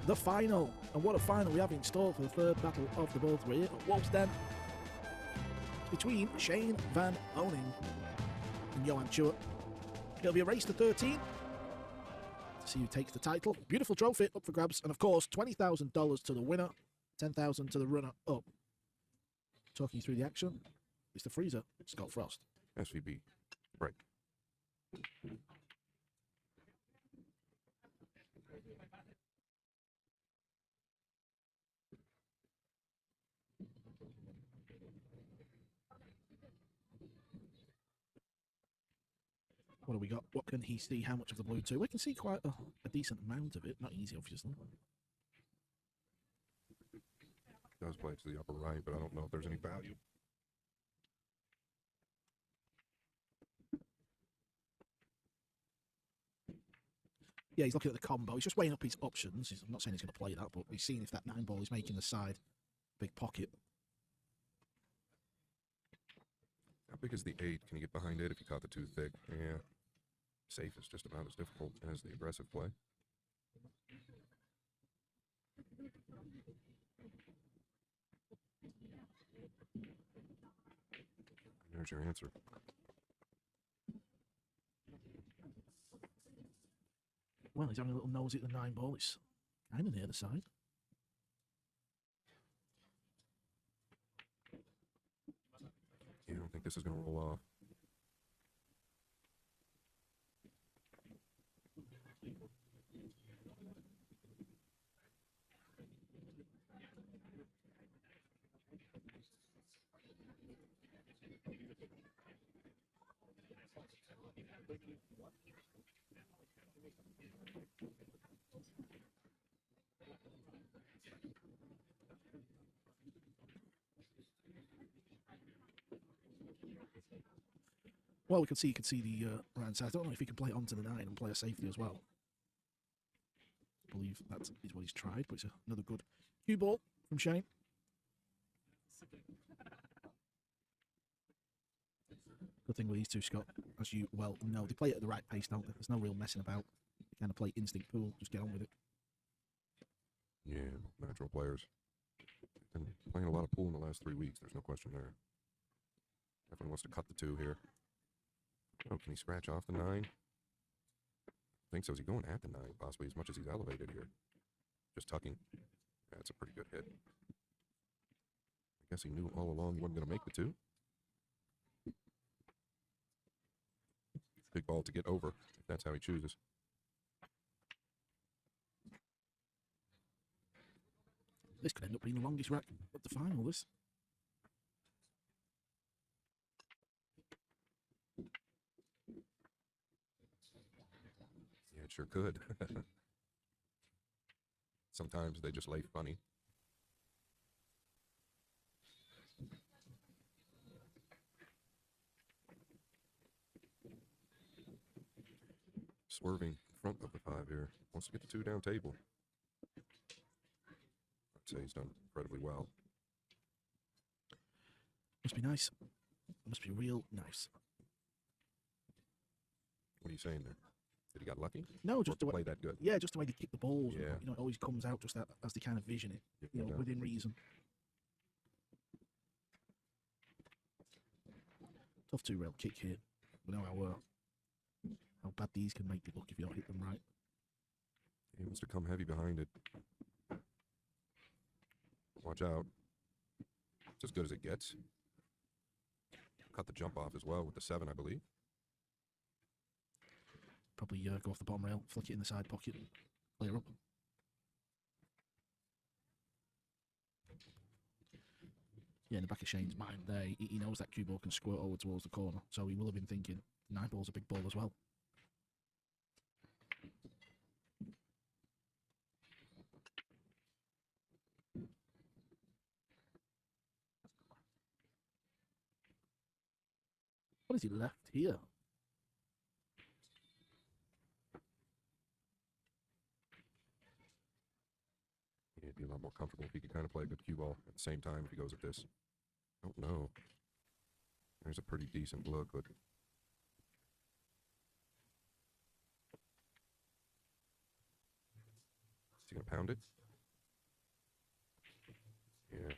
the final. And what a final we have in store for the third battle of the both here at Wolf's Den. Between Shane van Boening and Johann Chus. It'll be a race to 13. To see who takes the title. Beautiful trophy up for grabs. And of course, $20,000 to the winner. $10,000 to the runner-up. Talking you through the action, it's the freezer, Scott Frost. SVB. Right. What do we got? What can he see? How much of the blue too? We can see quite a decent amount of it. Not easy, obviously. Does play to the upper right, but I don't know if there's any value. Yeah, he's looking at the combo. He's just weighing up his options. I'm not saying he's going to play that, but he's seeing if that 9 ball is making the side big pocket. How big is the 8? Can you get behind it if you caught the 2 thick? Yeah. Safe is just about as difficult as the aggressive play. There's your answer. Well, he's having a little nosy at the 9 ball. It's kind of near the side. Yeah, I don't think this is going to roll off. Well, you can see the right side. I don't know if he can play it onto the 9 and play a safety as well. I believe that is what he's tried, but it's another good cue ball from Shane. Good thing with these two, Scott, as you well know, they play it at the right pace, don't they? There's no real messing about. They kind of play instinct pool, just get on with it. Yeah, natural players. Been playing a lot of pool in the last 3 weeks, there's no question there. Definitely wants to cut the 2 here. Oh, can he scratch off the 9? I think so. Is he going at the 9, possibly, as much as he's elevated here? Just tucking. That's a pretty good hit. I guess he knew all along he wasn't going to make the 2. Big ball to get over, if that's how he chooses. This could end up being the longest rack of the final, this. Yeah, it sure could. Sometimes they just lay funny. Swerving in front of the 5 here. Wants to get the 2 down table. I'd say he's done incredibly well. Must be nice. Must be real nice. What are you saying there? Did he got lucky? No, just the way play that good. Yeah, just the way they kick the balls. Yeah. You know, it always comes out just as they kind of vision it. Yep, You know, no doubt. within reason. Tough 2-rail kick here. We know how bad these can make it look if you don't hit them right. He wants to come heavy behind it. Watch out. It's as good as it gets. Cut the jump off as well with the 7, I believe. Probably go off the bottom rail, flick it in the side pocket, clear up. Yeah, in the back of Shane's mind there, he knows that cue ball can squirt over towards the corner, so he will have been thinking 9 ball's a big ball as well. What has he left here? He'd be a lot more comfortable if he could kind of play a good cue ball at the same time if he goes at this. Don't know. There's a pretty decent look, but see he going to pound it? Yeah.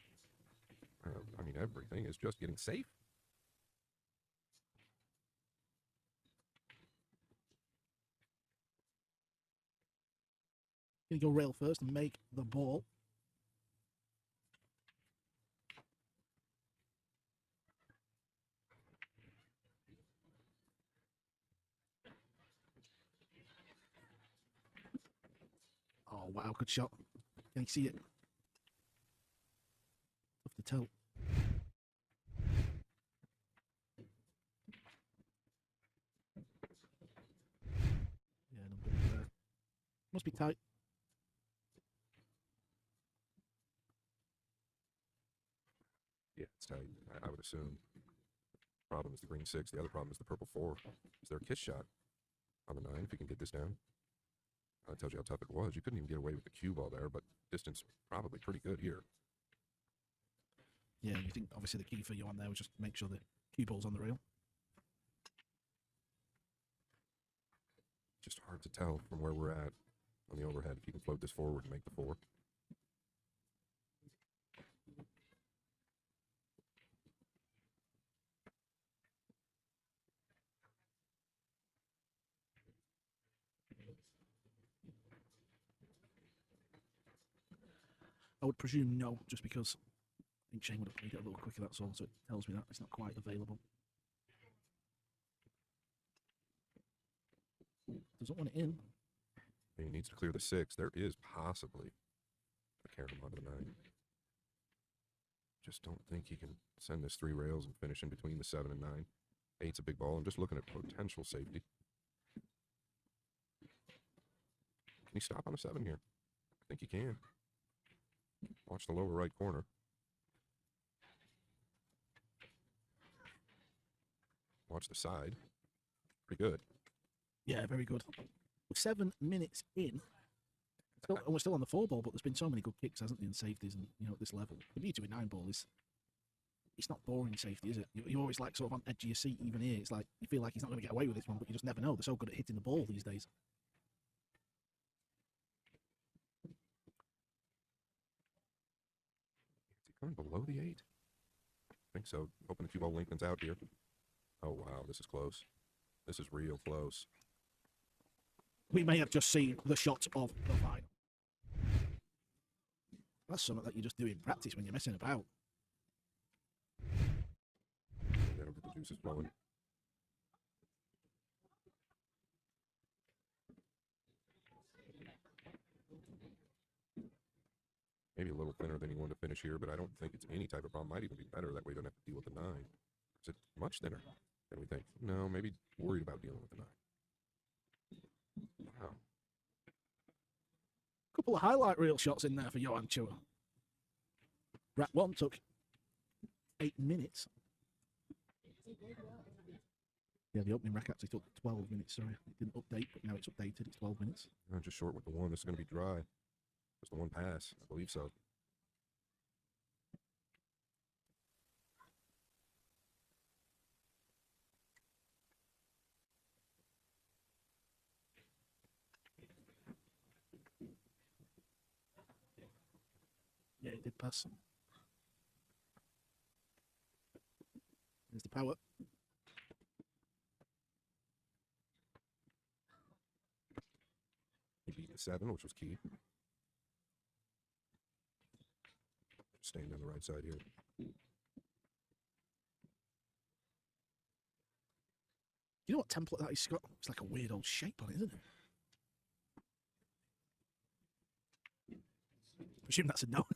I mean, everything is just getting safe. Gonna go rail first and make the ball. Oh, wow, good shot. Can you see it? Tough to tell. Yeah, no good there. Must be tight. Yeah, it's tight. I would assume. Problem is the green 6. The other problem is the purple 4. Is there a kiss shot on the 9 if you can get this down? That tells you how tough it was. You couldn't even get away with the cue ball there, but distance probably pretty good here. Yeah, you think obviously the key for Johann there was just make sure the cue ball's on the rail. Just hard to tell from where we're at on the overhead if you can float this forward and make the 4. I would presume no, just because I think Shane would have played it a little quicker, that's all, so it tells me that it's not quite available. Doesn't want it in. He needs to clear the 6. There is possibly a carom onto the 9. Just don't think he can send this 3 rails and finish in between the 7 and 9. 8's a big ball. I'm just looking at potential safety. Can he stop on the 7 here? I think he can. Watch the lower right corner. Watch the side. Pretty good. Yeah, very good. We're 7 minutes in. And we're still on the 4 ball, but there's been so many good kicks, hasn't there, and safeties, and at this level. The beauty with 9 ball is it's not boring safety, is it? You're always like sort of on edge of your seat even here. It's like you feel like he's not going to get away with this one, but you just never know. They're so good at hitting the ball these days. Is he going below the 8? I think so. Hoping the cue ball lengthens out here. Oh, wow. This is close. This is real close. We may have just seen the shot of the final. That's something that you just do in practice when you're messing about. Yeah, don't get the juices flowing. Maybe a little thinner than he wanted to finish here, but I don't think it's any type of problem. Might even be better. That way you don't have to deal with the 9. Is it much thinner than we think? No, maybe worried about dealing with the 9. Wow. Couple of highlight reel shots in there for Johann Chus. Rack 1 took 8 minutes. Yeah, the opening rack actually took 12 minutes, sorry. It didn't update, but now it's updated. It's 12 minutes. I'm just short with the 1. This is going to be dry. Just the 1 pass. I believe so. Yeah, it did pass. There's the power. He beat the 7, which was key. Staying on the right side here. You know what template that is, Scott? It's like a weird old shape on it, isn't it? I presume that's a no.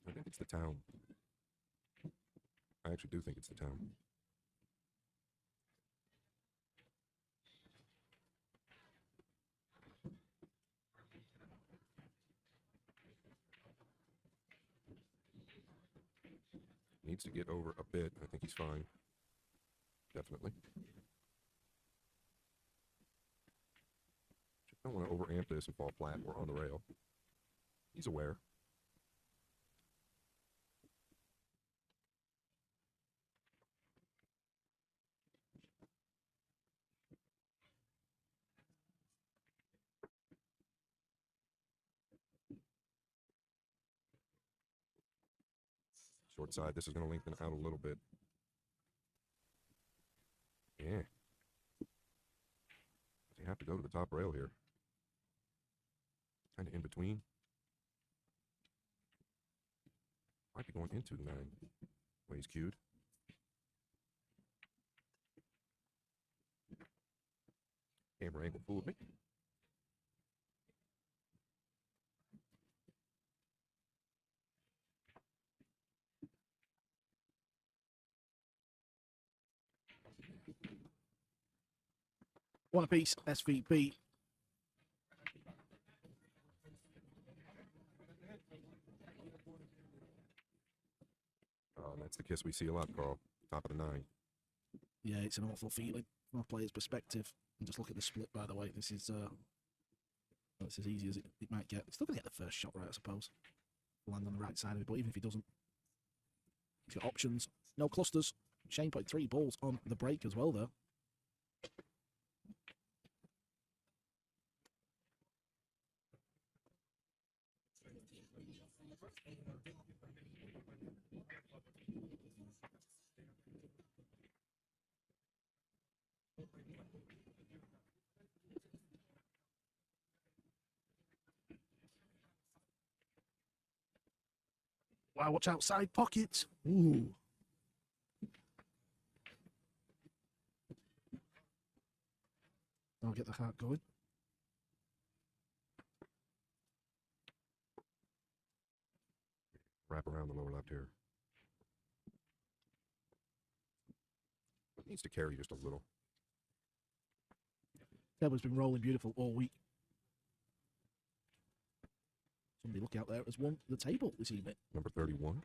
I think it's the town. I actually do think it's the town. Needs to get over a bit. I think he's fine. Definitely. Just don't want to overamp this and fall flat or on the rail. He's aware. Short side. This is going to lengthen out a little bit. Yeah. You have to go to the top rail here. Kind of in between. Might be going into the 9. Way he's cued. Camera angle fooled me. One apiece, SVP. Oh, that's the kiss we see a lot, Carl. Top of the 9. Yeah, it's an awful feeling from a player's perspective. And just look at the split, by the way. This is well, it's as easy as it might get. He's still going to get the first shot right, I suppose. Land on the right side of it, but even if he doesn't, he's got options. No clusters. Shane put 3 balls on the break as well, though. Wow, watch outside pocket. Ooh. I'll get the heart going. Wrap around the lower left here. Needs to carry just a little. Deborah's been rolling beautiful all week. Somebody look out there has won the table this evening. Number 31.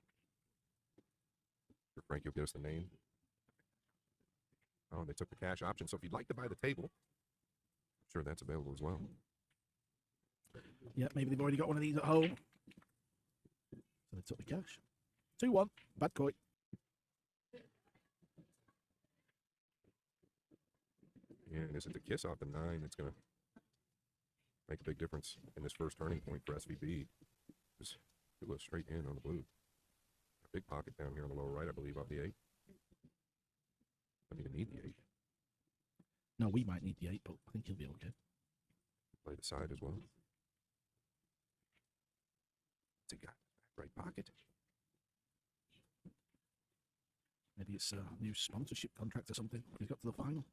Frank, you'll give us the name. Oh, they took the cash option. So if you'd like to buy the table, I'm sure that's available as well. Yeah, maybe they've already got one of these at home. So they took the cash. 2-1. Bad koi. Yeah, and this is the kiss off the 9. It's going to make a big difference in this first turning point for SVB. Just go straight in on the blue. A big pocket down here on the lower right, I believe, off the 8. Don't even need the 8. No, we might need the 8, but I think he'll be okay. Play the side as well. What's he got? Right pocket. Maybe it's a new sponsorship contract or something. He's got to the final.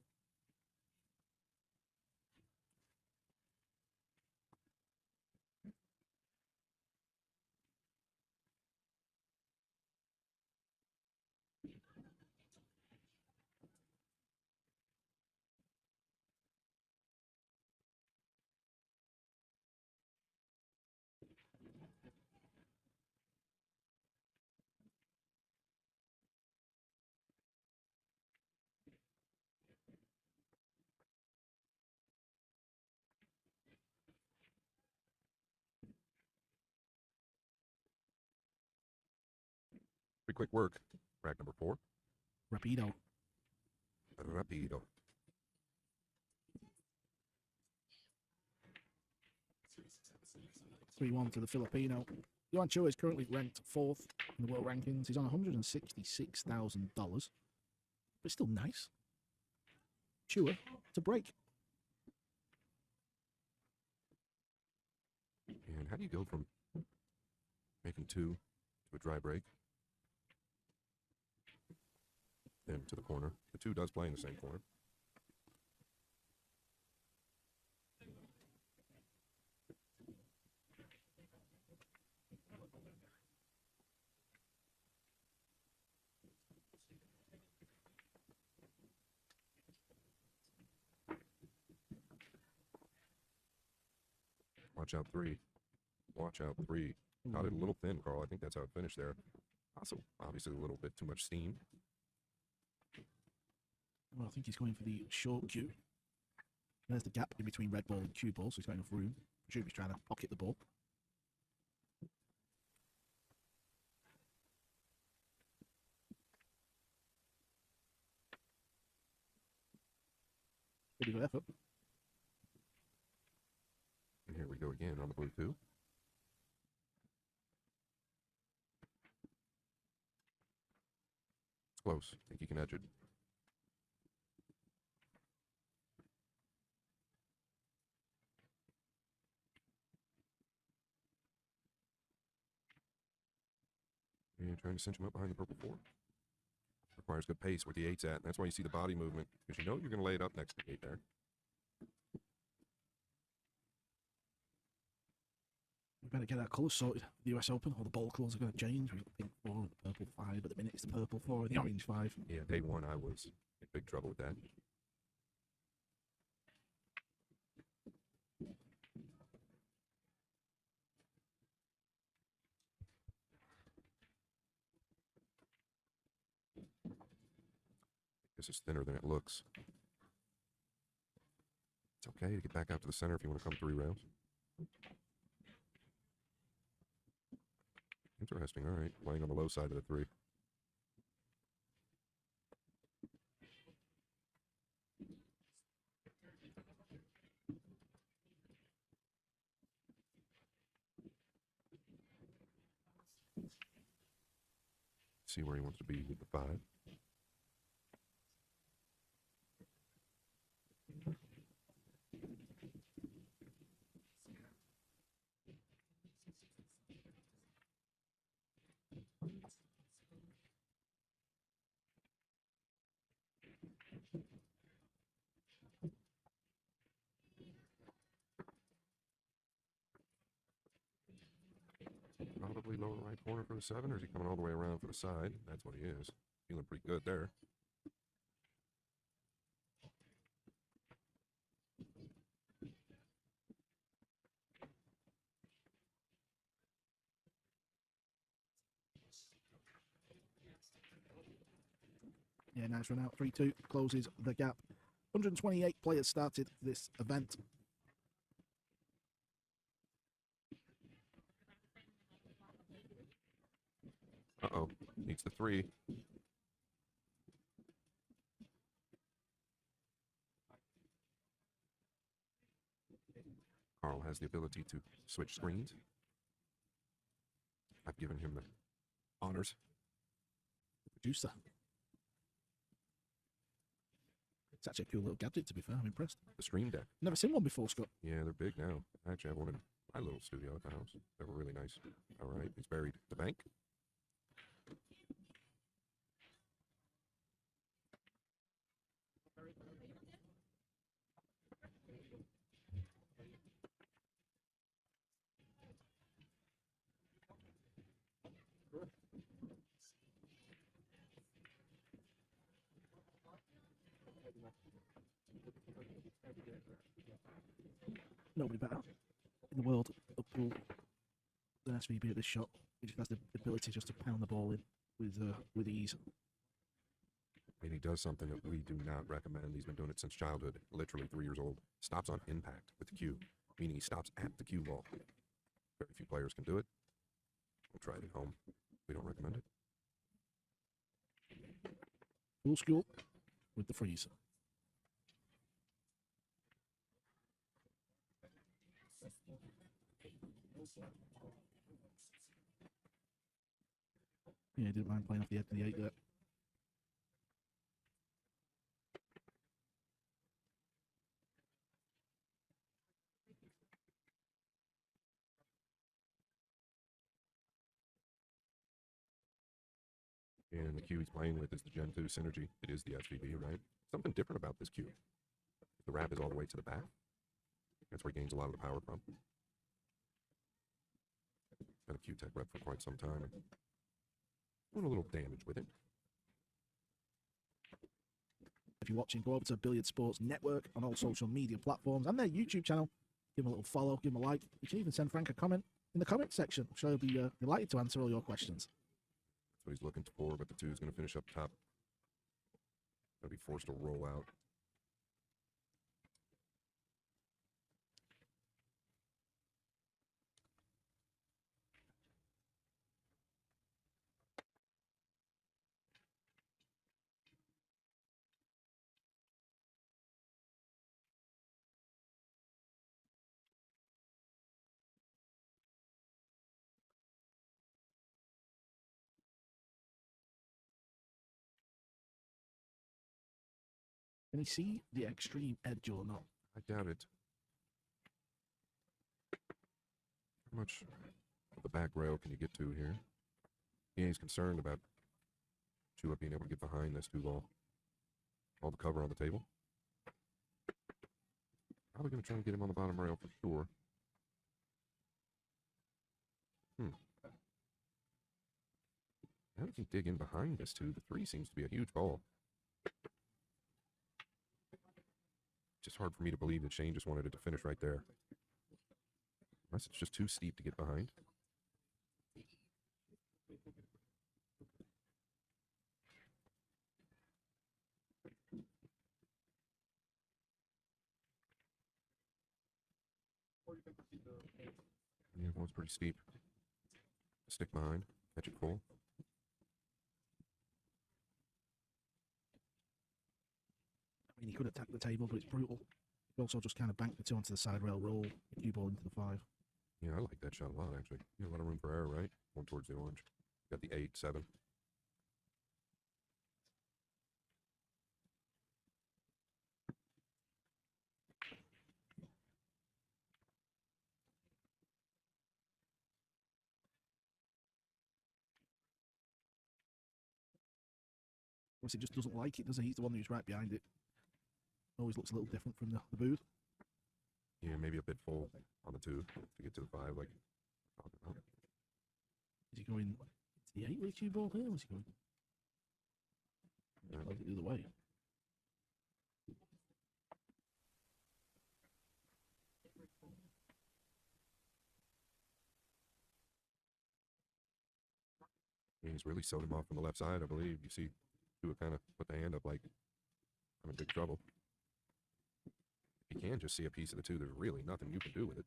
Pretty quick work. Rack number 4. Rapido. Rapido. Three-one to the Filipino. Johann Chus is currently ranked 4th in the world rankings. He's on $166,000. But it's still nice. Chua to break. And how do you go from making 2 to a dry break? Then to the corner. The 2 does play in the same corner. Watch out 3. Watch out 3. Got it a little thin, Carl. I think that's how it finished there. Also, obviously, a little bit too much steam. Well, I think he's going for the short cue. There's the gap in between red ball and cue ball, so he's got enough room. I presume he's trying to pocket the ball. Pretty good effort. And here we go again on the blue 2. Close. I think he can edge it. And trying to cinch him up behind the purple 4. Requires good pace where the 8's at. And that's why you see the body movement, because you know you're going to lay it up next to the 8 there. We better get our colours sorted for the US Open, or the ball colours are going to change. We've got the pink 4 and the purple 5. At the minute, it's the purple 4 and the orange 5. Yeah, day one, I was in big trouble with that. This is thinner than it looks. It's okay to get back out to the center if you want to come 3 rails. Interesting. All right. Playing on the low side of the 3. See where he wants to be with the 5. Probably lower right corner for the 7, or is he coming all the way around for the side? That's what he is. Feeling pretty good there. Yeah, nice run out. 3-2 closes the gap. 128 players started this event. Uh-oh. Needs the 3. Carl has the ability to switch screens. I've given him the honors. Producer. It's actually a cool little gadget, to be fair. I'm impressed. The Stream Deck. Never seen one before, Scott. Yeah, they're big now. I actually have one in my little studio at the house. They were really nice. All right, it's buried. The bank. Nobody better in the world of pool than SVB at this shot. He just has the ability just to pound the ball in with ease. And he does something that we do not recommend. He's been doing it since childhood, literally 3 years old. Stops on impact with the cue, meaning he stops at the cue ball. Very few players can do it. We'll try it at home. We don't recommend it. Full school with the freeze. Yeah, didn't mind playing off the edge of the 8 there. And the cue he's playing with is the Gen 2 Synergy. It is the SVB, right? Something different about this cue. The wrap is all the way to the back. That's where he gains a lot of the power from. Got a Q-Tech rep for quite some time. Doing a little damage with it. If you're watching, go over to Billiard Sports Network on all social media platforms and their YouTube channel. Give them a little follow, give them a like. You can even send Frank a comment in the comment section. I'm sure he'll be delighted to answer all your questions. That's what he's looking for, but the 2 is going to finish up top. Going to be forced to roll out. Can he see the extreme edge or not? I doubt it. How much of the back rail can you get to here? Yeah, he's concerned about Chua being able to get behind this 2-ball. All the cover on the table. Probably going to try and get him on the bottom rail for sure. Now we can dig in behind this too. The 3 seems to be a huge ball. Just hard for me to believe that Shane just wanted it to finish right there. Unless it's just too steep to get behind. Yeah, one's pretty steep. Stick behind, catch it full. I mean, he could attack the table, but it's brutal. He also just kind of banked the 2 onto the side rail, roll the cue ball into the 5. Yeah, I like that shot a lot, actually. You have a lot of room for error, right? One towards the orange. Got the 8, 7. He just doesn't like it, does he? He's the one who's right behind it. Always looks a little different from the booth. Yeah, maybe a bit full on the 2 to get to the 5, like talking about. Is he going to the 8 with the cue ball here? Or is he going the other way? Yeah, he's really sewed him off on the left side, I believe. You see Chua kind of put the hand up like, I'm in big trouble. If you can just see a piece of the 2, there's really nothing you can do with it.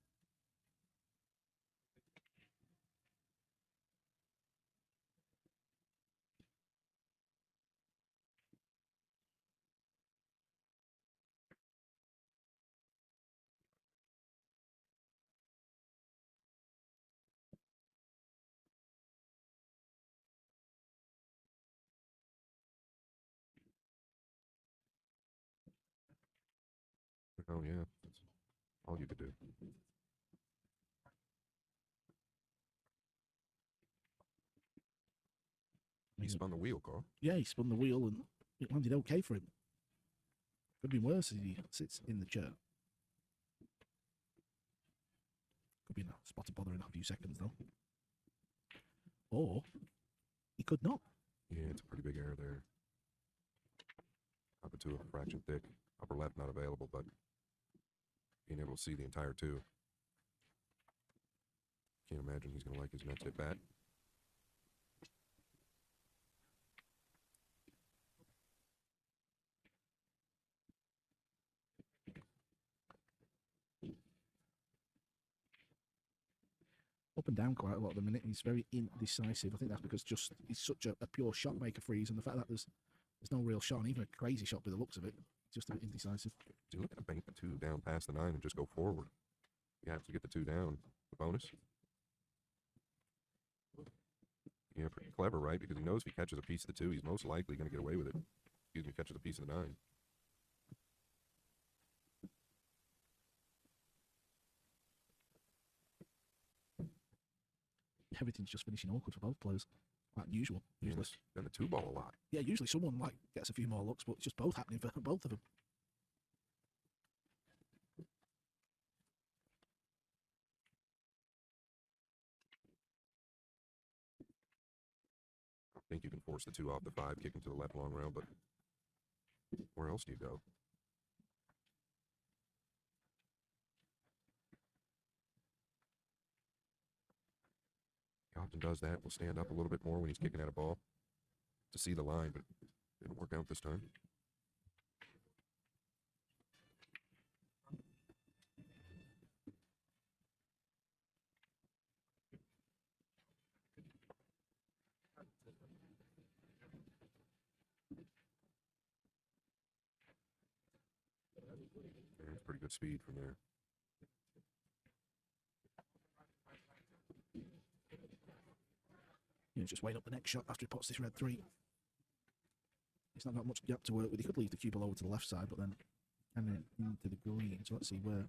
Oh, yeah, that's all you could do. He spun the wheel, Carl. Yeah, he spun the wheel and it landed okay for him. Could have been worse as he sits in the chair. Could be in a spot of bother in a few seconds, though. Or he could not. Yeah, it's a pretty big error there. Up into a fraction thick. Upper left not available, but being able to see the entire 2. Can't imagine he's going to like his next at bat. Up and down quite a lot at the minute. He's very indecisive. I think that's because just he's such a pure shot maker freeze, and the fact that there's no real shot, and even a crazy shot by the looks of it, just a bit indecisive. You're looking to bank the 2 down past the 9 and just go forward. You have to get the 2 down. The bonus. Yeah, pretty clever, right? Because he knows if he catches a piece of the 2, he's most likely going to get away with it. Excuse me, catches a piece of the 9. Everything's just finishing awkward for both players. Quite unusual. Usually, and the 2 ball a lot. yeah, usually someone like gets a few more looks, but it's just both happening for both of them. I think you can force the 2 off the 5, kick him to the left long rail, but where else do you go? He often does that. Will stand up a little bit more when he's kicking at a ball to see the line, but it didn't work out this time. Yeah, it's pretty good speed from there. Yeah, just wait up the next shot after he puts this red 3. He's not got much gap to work with. He could leave the cue ball over to the left side, but then kind of into the green. So let's see where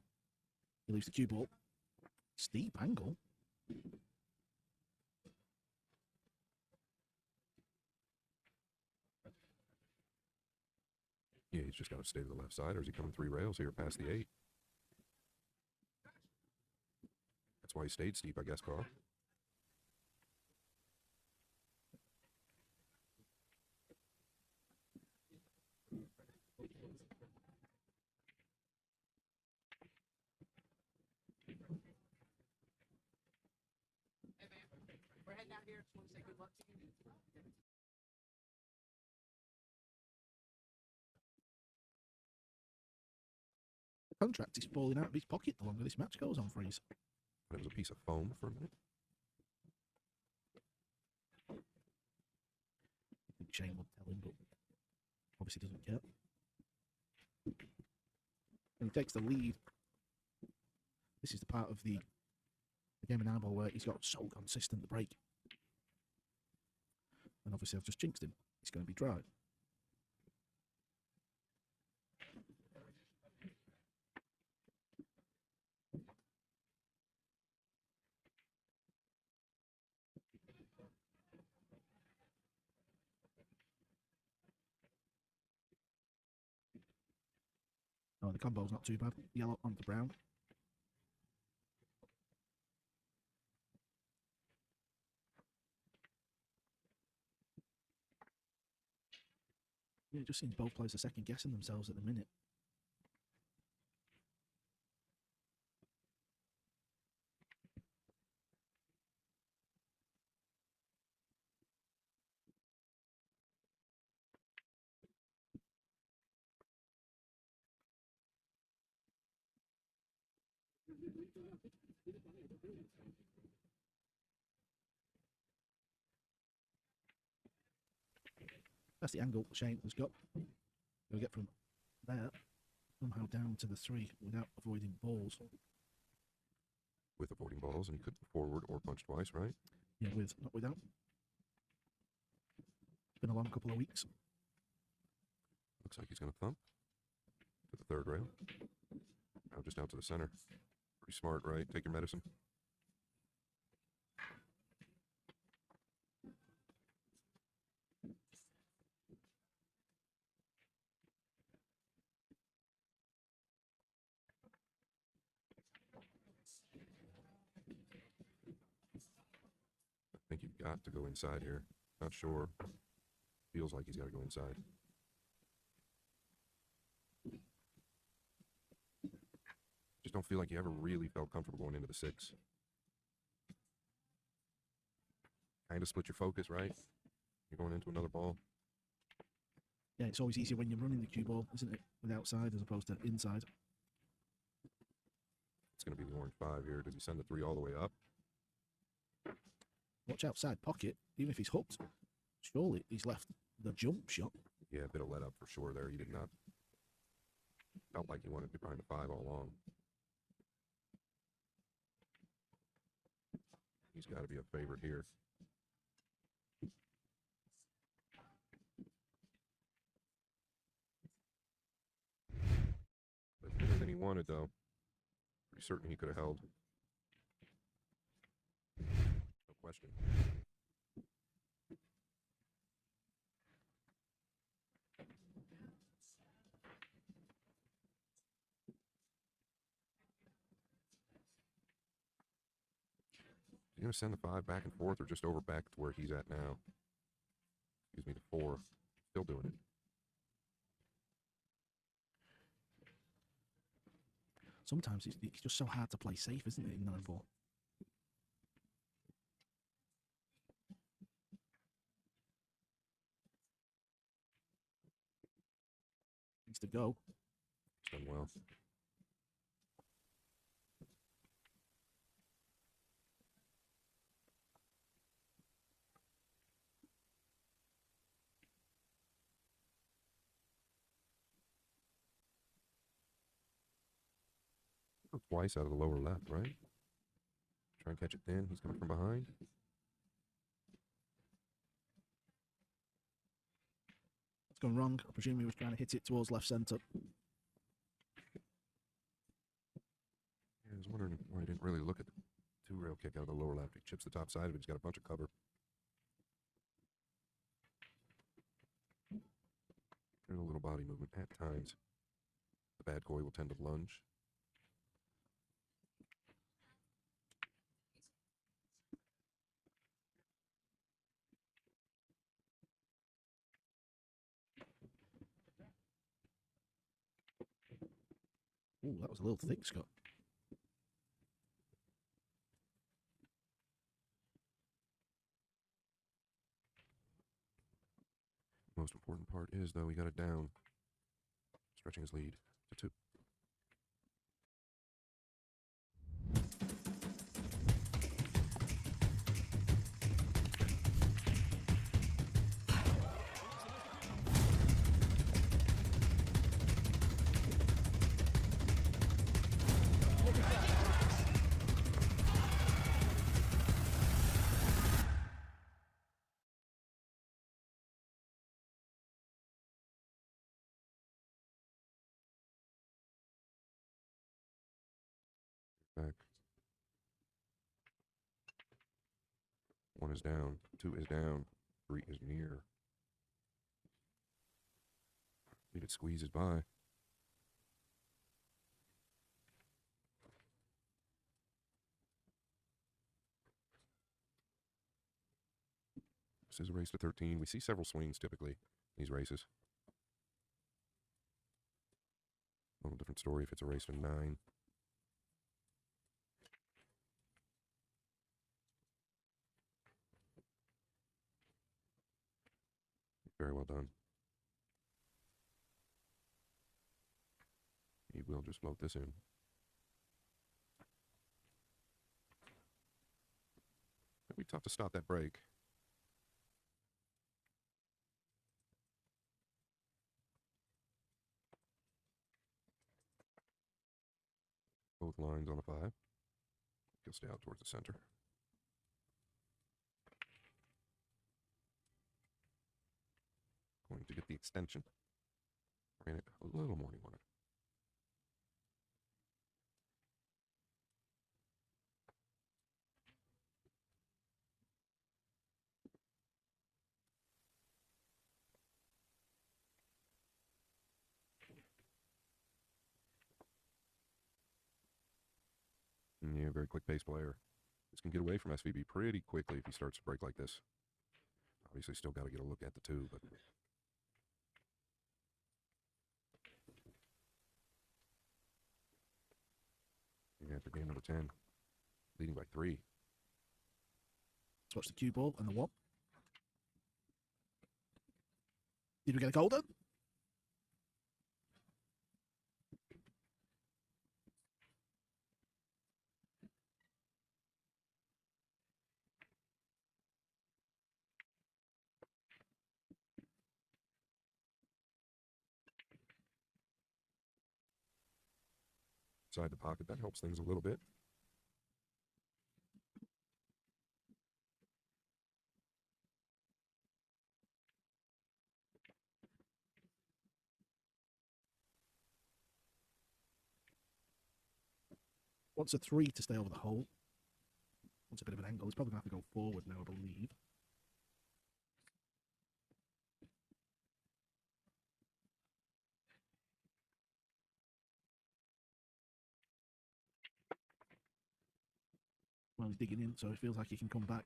he leaves the cue ball. Steep angle. Yeah, he's just got to stay to the left side, or is he coming 3 rails here past the 8? That's why he stayed steep, I guess, Carl. We're heading out here. Just want to say good luck to you. The contract is falling out of his pocket the longer this match goes on for us. It was a piece of foam for a minute. I think Shane would tell him, but obviously doesn't care. And he takes the lead. This is the part of the game in Arbor where he's got so consistent the break. And obviously I've just jinxed him. It's going to be dry. Oh, the combo's not too bad. Yellow onto brown. Yeah, it just seems both players are second guessing themselves at the minute. That's the angle Shane has got. He'll get from there somehow down to the 3 without avoiding balls. With avoiding balls, and he could forward or punch twice, right? Yeah, with, not without. It's been a long couple of weeks. Looks like he's going to thump to the 3rd rail. Now just out to the center. Pretty smart, right? Take your medicine. I think you've got to go inside here. Not sure. Feels like he's got to go inside. Just don't feel like you ever really felt comfortable going into the 6. Kind of split your focus, right? You're going into another ball. Yeah, it's always easier when you're running the cue ball, isn't it? With outside as opposed to inside. It's going to be the orange 5 here. Does he send the 3 all the way up? Watch outside pocket, even if he's hooked. Surely he's left the jump shot. Yeah, a bit of let up for sure there. He did not. Felt like he wanted to be behind the 5 all along. He's got to be a favorite here. But better than he wanted, though. Pretty certain he could have held. No question. Is he going to send the 5 back and forth or just over back to where he's at now? Excuse me, the 4. Still doing it. Sometimes it's just so hard to play safe, isn't it, in 9-4? Needs to go. He's done well. Twice out of the lower left, right? Try and catch it thin. He's coming from behind. It's gone wrong. I presume he was trying to hit it towards left centre. Yeah, I was wondering why he didn't really look at the two-rail kick out of the lower left. He chips the top side of it. He's got a bunch of cover. There's a little body movement at times. The bad koi will tend to lunge. Ooh, that was a little thick, Scott. Most important part is, though, he got it down, stretching his lead to 2. Back. 1 is down. 2 is down. 3 is near. Lead it squeezes by. This is a race to 13. We see several swings typically in these races. A little different story if it's a race to 9. Very well done. He will just float this in. It'll be tough to stop that break. Both lines on a 5. He'll stay out towards the center. Going to get the extension. Ran it a little more than he wanted. Yeah, very quick pace player. This can get away from SVB pretty quickly if he starts to break like this. Obviously, still got to get a look at the 2, but after game number 10, leading by 3. Let's watch the cue ball and the 1. Did we get a golden? Inside the pocket, that helps things a little bit. Wants a 3 to stay over the hole. Wants a bit of an angle. He's probably going to have to go forward now, I believe. Well, he's digging in, so it feels like he can come back.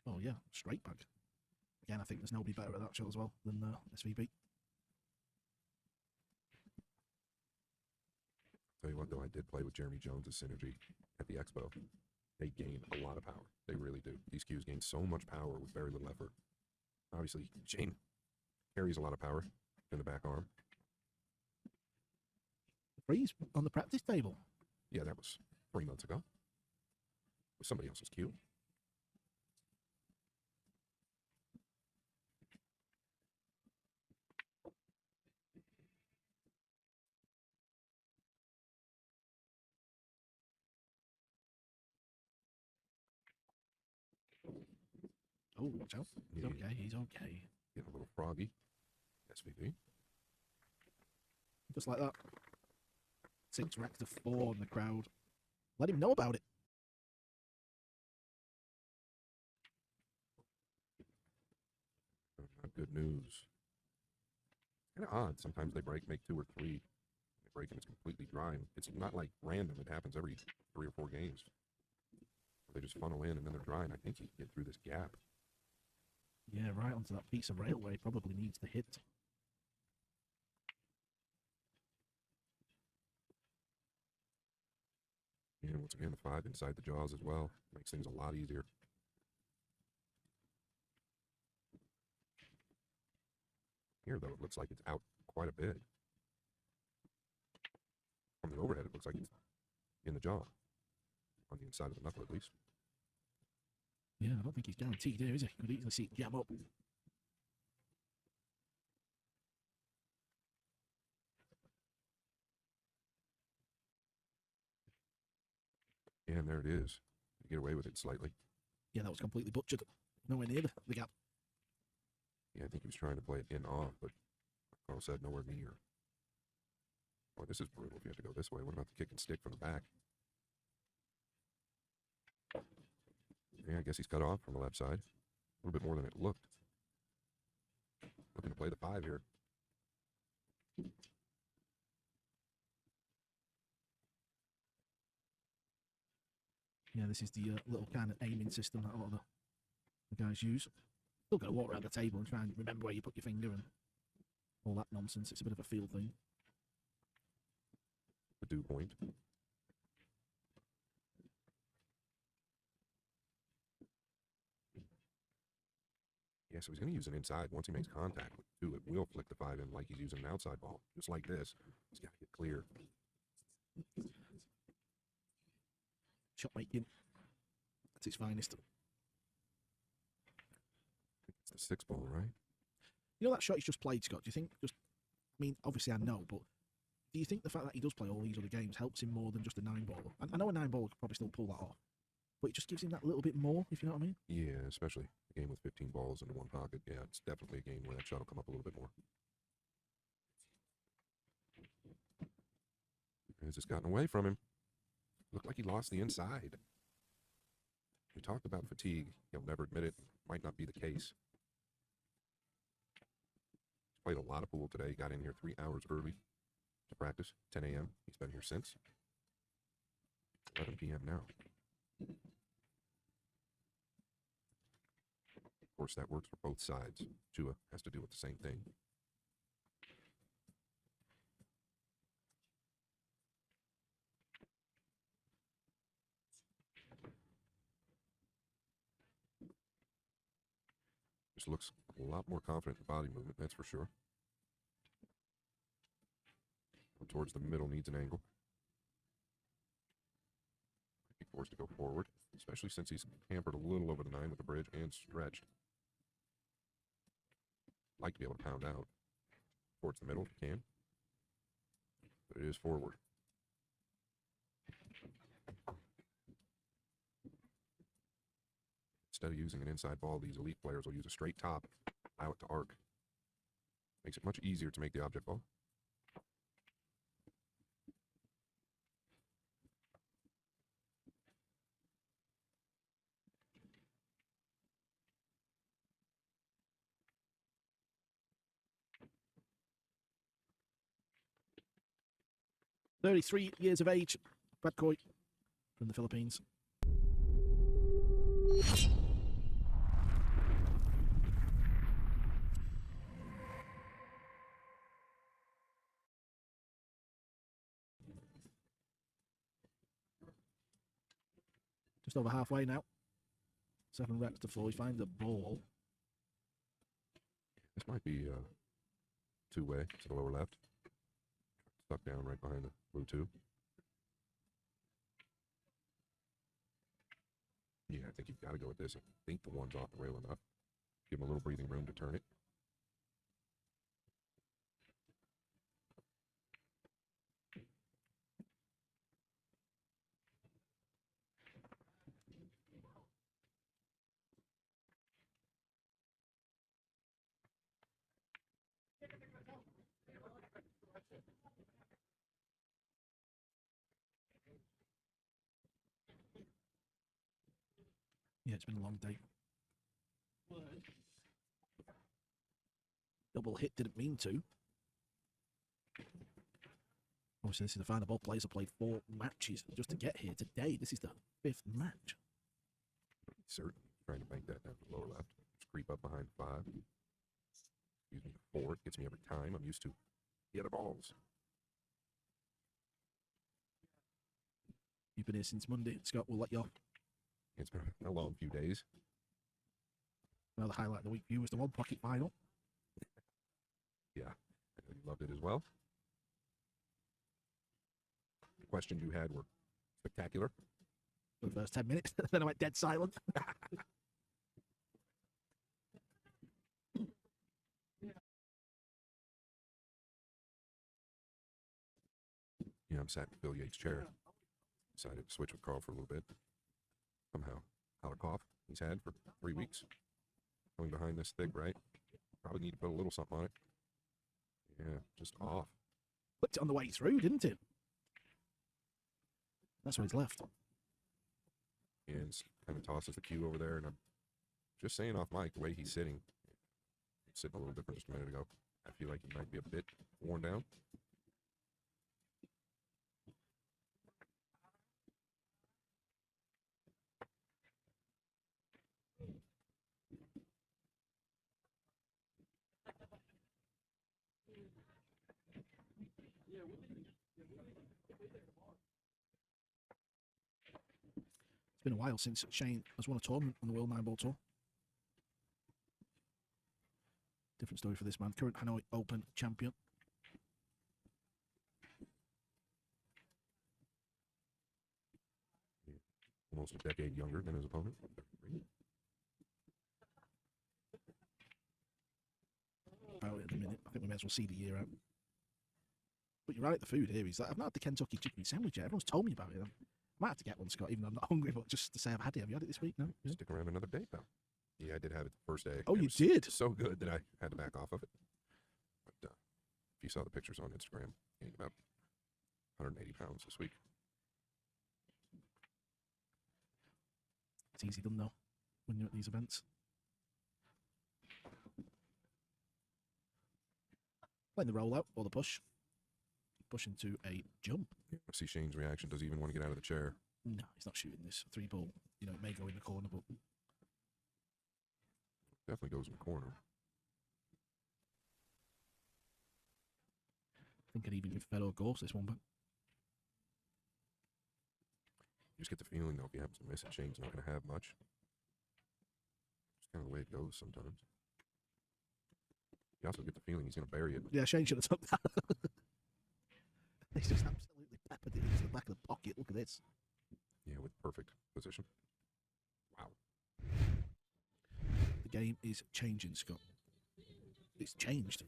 Oh, yeah, straight back. Again, I think there's nobody better at that shot as well than SVB. Tell you what, though, I did play with Jeremy Jones' synergy at the Expo. They gain a lot of power. They really do. These cues gain so much power with very little effort. Obviously, Shane carries a lot of power in the back arm. Freeze on the practice table. Yeah, that was 3 months ago. It was somebody else's cue. Oh, watch out. He's okay. He's okay. Getting a little froggy. SVP. Just like that. 6 racks to 4 in the crowd. Let him know about it. Not good news. Kind of odd. Sometimes they break, make 2 or 3. They break and it's completely dry. It's not like random. It happens every 3 or 4 games. They just funnel in and then they're dry. And I think you can get through this gap. Yeah, right onto that piece of railway. Probably needs to hit. And once again, the 5 inside the jaws as well. Makes things a lot easier. Here, though, it looks like it's out quite a bit. From the overhead, it looks like it's in the jaw. On the inside of the knuckle, at least. Yeah, I don't think he's guaranteed here, is he? Could easily see it jam up. And there it is. You get away with it slightly. Yeah, that was completely butchered. Nowhere near the gap. Yeah, I think he was trying to play it in off, but Carl said nowhere near. Boy, this is brutal if you have to go this way. What about the kick and stick from the back? Yeah, I guess he's cut off from the left side. A little bit more than it looked. Looking to play the 5 here. Yeah, this is the little kind of aiming system that a lot of the guys use. Still got to walk around the table and try and remember where you put your finger and all that nonsense. It's a bit of a feel thing. The dew point. Yeah, so he's going to use an inside. Once he makes contact with 2, it will flick the 5 in like he's using an outside ball. Just like this. He's got to get clear. Shot making at its finest. It's the 6 ball, right? You know that shot he's just played, Scott? Do you think I mean, obviously I know, but do you think the fact that he does play all these other games helps him more than just a 9 ball? I know a 9 ball could probably still pull that off, but it just gives him that little bit more, if you know what I mean? Yeah, especially a game with 15 balls into one pocket. Yeah, it's definitely a game where that shot will come up a little bit more. Has just gotten away from him. Looked like he lost the inside. We talked about fatigue. He'll never admit it. Might not be the case. He's played a lot of pool today. Got in here 3 hours early to practice. 10 a.m. He's been here since. 11 p.m. now. Of course, that works for both sides. Chua has to deal with the same thing. Just looks a lot more confident in body movement, that's for sure. Towards the middle needs an angle. Be forced to go forward, especially since he's hampered a little over the 9 with the bridge and stretched. Like to be able to pound out towards the middle if you can, but it is forward. Instead of using an inside ball, these elite players will use a straight top, allow it to arc. Makes it much easier to make the object ball. "33 years of age, Brad Coy from the Philippines." Just over halfway now. 7 reps to 4. He finds the ball. This might be two-way to the lower left. Stuck down right behind the blue 2. Yeah, I think you've got to go with this. I think the 1's off the rail enough. Give him a little breathing room to turn it. Yeah, it's been a long day. Double hit, didn't mean to. Obviously, this is the final. Both players have played 4 matches just to get here today. This is the 5th match. Certainly trying to bank that down to the lower left. Just creep up behind 5. Using the 4, it gets me every time. I'm used to the other balls. You've been here since Monday. Scott, we'll let you off. It's been a long few days. Another highlight of the week for you was the 1 pocket final. Yeah, I know you loved it as well. The questions you had were spectacular. For the first 10 minutes, then I went dead silent. Yeah, I'm sat in Bill Yates' chair. Decided to switch with Carl for a little bit. Somehow, out of cough he's had for 3 weeks. Going behind this thick, right? Probably need to put a little something on it. Yeah, just off. Flipped it on the way through, didn't it? That's where he's left. And kind of tosses the cue over there, and I'm just saying off mic, the way he's sitting a little different just a minute ago. I feel like he might be a bit worn down. It's been a while since Shane has won a tournament on the World 9 Ball Tour. Different story for this man. Current Hanoi Open champion. Almost a decade younger than his opponent. About it at the minute. I think we may as well see the year out. But you're right, the food here is like, I've not had the Kentucky chicken sandwich yet. Everyone's told me about it. I might have to get one, Scott, even though I'm not hungry, but just to say I've had it. Have you had it this week? No? Yeah. Stick around another day, pal. Yeah, I did have it the first day. Oh, It you was did? So good that I had to back off of it. But if you saw the pictures on Instagram, I gained about 180 pounds this week. It's easy done, though, when you're at these events. Playing the rollout or the push. Push into a jump. Yeah, I see Shane's reaction. Does he even want to get out of the chair? No, he's not shooting this 3 ball. You know, it may go in the corner, but Definitely goes in the corner. I think I'd even give Fedor Gorse this one, but You just get the feeling, though, if he happens to miss it, Shane's not going to have much. It's kind of the way it goes sometimes. You also get the feeling he's going to bury it. yeah, Shane should have took that. He's just absolutely peppered it into the back of the pocket. Look at this. Yeah, with perfect position. Wow. The game is changing, Scott. It's changed.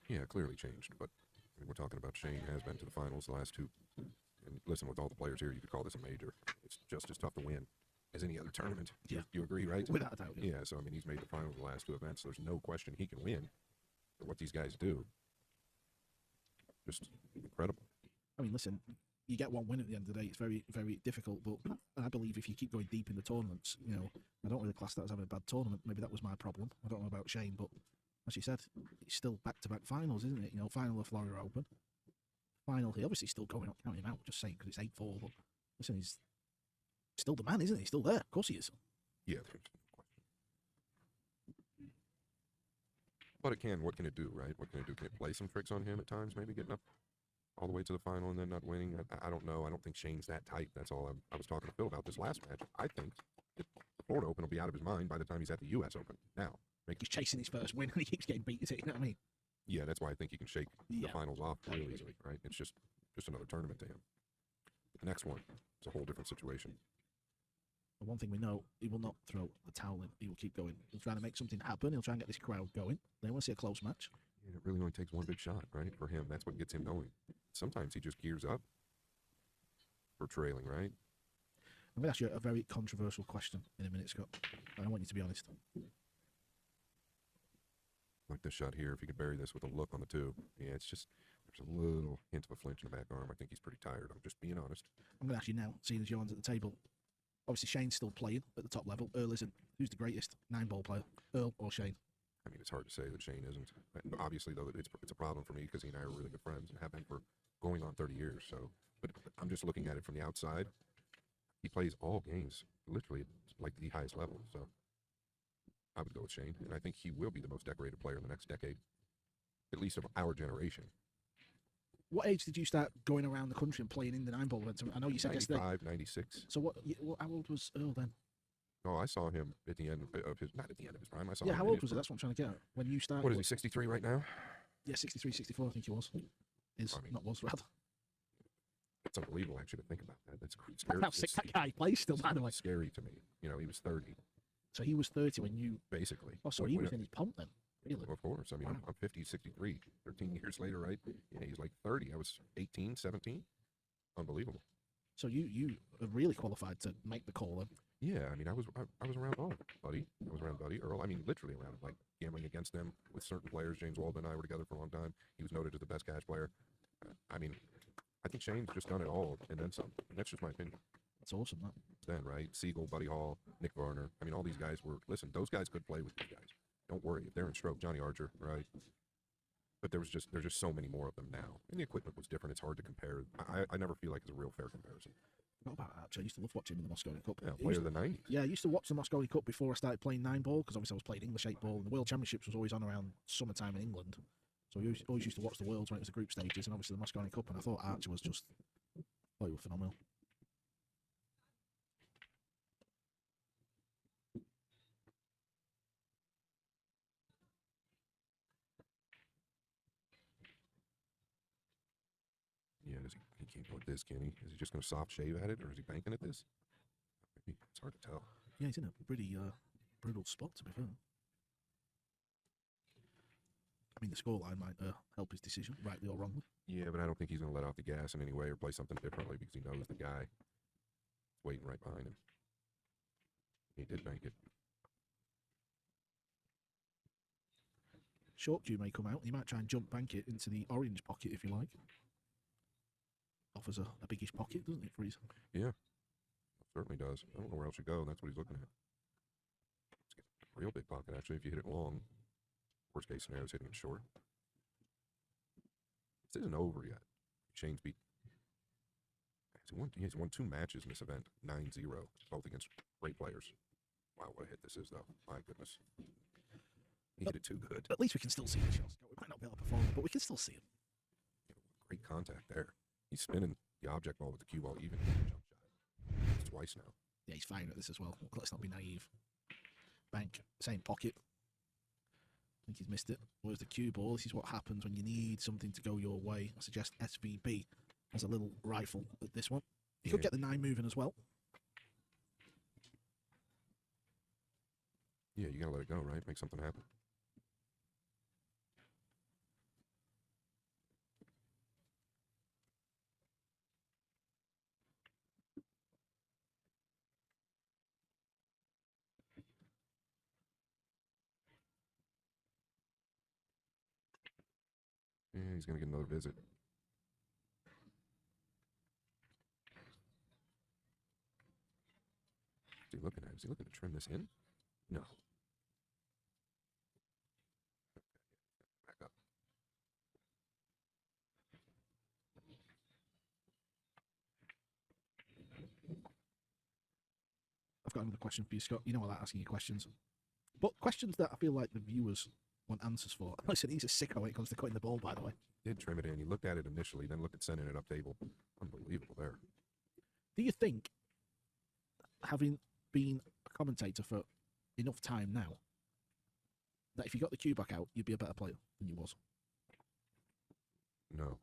Yeah, clearly changed, but I mean, we're talking about Shane has been to the finals the last 2. And listen, with all the players here, you could call this a major. It's just as tough to win as any other tournament. Yeah. You agree, right? Without a doubt. Yeah, so I mean, he's made the finals the last 2 events. So there's no question he can win. But what these guys do, just incredible. I mean, listen, you get one win at the end of the day. It's very, very difficult. But I believe if you keep going deep in the tournaments, you know, I don't really class that as having a bad tournament. Maybe that was my problem. I don't know about Shane, but as you said, it's still back-to-back finals, isn't it? You know, final of Florida Open. Final here, obviously still going up, counting him out, just saying, because it's 8-4. But listen, he's still the man, isn't he? He's still there. Of course he is. Yeah, there's no question. But it can. What can it do, right? What can it do? Can it play some tricks on him at times? Maybe getting up all the way to the final and then not winning. I don't know. I don't think Shane's that tight. That's all. I was talking to Phil about this last match. I think that the Florida Open will be out of his mind by the time he's at the U.S. Open. Now, He's chasing his first win and he keeps getting beat. You know what I mean? yeah, that's why I think he can shake the Yeah. finals off really easily, right? It's just another tournament to him. But the next one, it's a whole different situation. But one thing we know, he will not throw the towel in. He will keep going. He'll try to make something happen. He'll try and get this crowd going. They want to see a close match. And it really only takes one big shot, right? For him, that's what gets him going. Sometimes he just gears up for trailing, right? I'm going to ask you a very controversial question in a minute, Scott. And I want you to be honest. Like this shot here, if you could bury this with a look on the 2. Yeah, it's just, There's a little hint of a flinch in the back arm. I think he's pretty tired. I'm just being honest. I'm going to ask you now, seeing as Johann's at the table. Obviously, Shane's still playing at the top level. Earl isn't. Who's the greatest 9-ball player, Earl or Shane? I mean, it's hard to say that Shane isn't. Obviously, though, it's a problem for me because he and I are really good friends and have been for going on 30 years. So, but I'm just looking at it from the outside. He plays all games, literally like the highest level. So, I would go with Shane, and I think he will be the most decorated player in the next decade, at least of our generation. What age did you start going around the country and playing in the 9-ball events? I know you said yesterday. 95, 96. So how old was Earl then? Oh, I saw him at the end of his, not at the end of his prime. I saw Yeah, him how in old his was it? prime. That's what I'm trying to get at. When you started. What is he, 63 right now? Yeah, 63, 64, I think he was. Not was, rather. It's unbelievable, actually, to think about that. That's scary. How sick that guy plays still, by the way. It's scary to me. You know, he was 30. So he was 30 when you. Basically. Oh, so he was in his pomp then. Really? Of course. I mean, Wow. I'm 50, 63. 13 years later, right? Yeah, he's like 30. I was 18, 17. Unbelievable. So you are really qualified to make the call then. Yeah, I mean, I was around Buddy. I was around Buddy, Earl. I mean, literally around him, like gambling against them with certain players. James Waldman and I were together for a long time. He was noted as the best cash player. I mean, I think Shane's just done it all and then some. That's just my opinion. That's awesome, that. Then, right? Siegel, Buddy Hall, Nick Varner. I mean, all these guys were, listen, those guys could play with these guys. Don't worry. If they're in stroke, Johnny Archer, right? But there's just so many more of them now. And the equipment was different. It's hard to compare. I never feel like it's a real fair comparison. Not about Archer. I used to love watching him in the Moscone Cup. Yeah, player of the 90s. Yeah, I used to watch the Moscone Cup before I started playing 9-ball because obviously I was playing English 8-ball and the World Championships was always on around summertime in England. So we always used to watch the Worlds when it was the group stages and obviously the Moscone Cup, and I thought Archer was just, he was phenomenal. Yeah, he can't go with this, can he? Is he just going to soft shave at it, or is he banking at this? Maybe. It's hard to tell. Yeah, he's in a pretty brutal spot, to be fair. I mean, the scoreline might help his decision, rightly or wrongly. Yeah, but I don't think he's going to let off the gas in any way or play something differently because he knows the guy is waiting right behind him. He did bank it. Short Dew may come out. He might try and jump bank it into the orange pocket, if you like. Offers a biggish pocket, doesn't it, for his... Yeah, certainly does. I don't know where else you go. That's what he's looking at. It's a real big pocket, actually, if you hit it long. Worst case scenario is hitting it short. This isn't over yet. Shane's beat. He's won 2 matches in this event, 9-0, both against great players. Wow, what a hit this is, though. My goodness. He hit it too good. At least we can still see the shots. We might not be able to perform, but we can still see him. Great contact there. He's spinning the object ball with the cue ball even in the jump shot. It's twice now. Yeah, he's firing at this as well. Let's not be naive. Bank, same pocket. I think he's missed it. Where's the cue ball? This is what happens when you need something to go your way. I suggest SVB has a little rifle at this one. You could get the 9 moving as well. Yeah, you gotta let it go, right? Make something happen. Yeah, he's going to get another visit. What's he looking at? Is he looking to trim this in? No. Back up. I've got another question for you, Scott. You know I like asking you questions. But questions that I feel like the viewers want answers for. Listen, he's a sicko when it comes to cutting the ball, by the way. Did trim it in. He looked at it initially, then looked at sending it up table. Unbelievable there. Do you think, having been a commentator for enough time now, that if you got the cue back out, you'd be a better player than you was? No.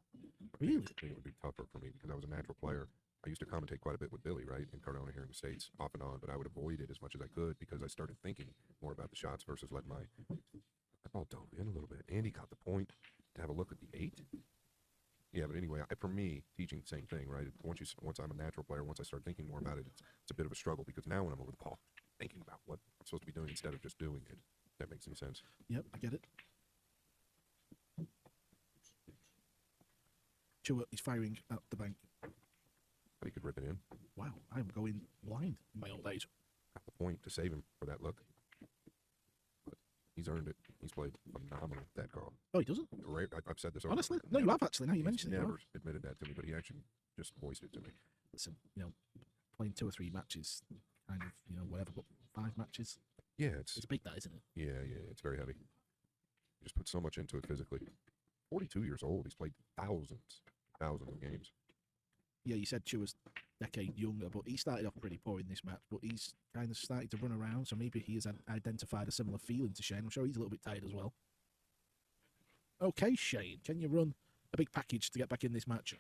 Really? I think it would be tougher for me because I was a natural player. I used to commentate quite a bit with Billy, right, in Cardona here in the States, off and on, but I would avoid it as much as I could because I started thinking more about the shots versus letting my ball dove in a little bit. Andy caught the point to have a look at the 8. Yeah, but anyway, for me, teaching the same thing, right? Once I'm a natural player, once I start thinking more about it, it's a bit of a struggle because now when I'm over the ball, thinking about what I'm supposed to be doing instead of just doing it. If that makes any sense. Yep, I get it. Chua is firing at the bank. But he could rip it in. Wow, I'm going blind in my old age. Got the point to save him for that look. But he's earned it. He's played phenomenal with that, Carl. Oh, he doesn't? I've said this over. Honestly? No, you have actually, now you mention it. Never admitted that to me, but he actually just voiced it to me. Listen, playing 2 or 3 matches, kind of, whatever, but 5 matches. Yeah, it's big, that, isn't it? Yeah, it's very heavy. He just put so much into it physically. 42 years old. He's played thousands of games. Yeah, you said Chua's a decade younger, but he started off pretty poor in this match, but he's kind of started to run around, so maybe he has identified a similar feeling to Shane. I'm sure he's a little bit tired as well. Okay, Shane, can you run a big package to get back in this match?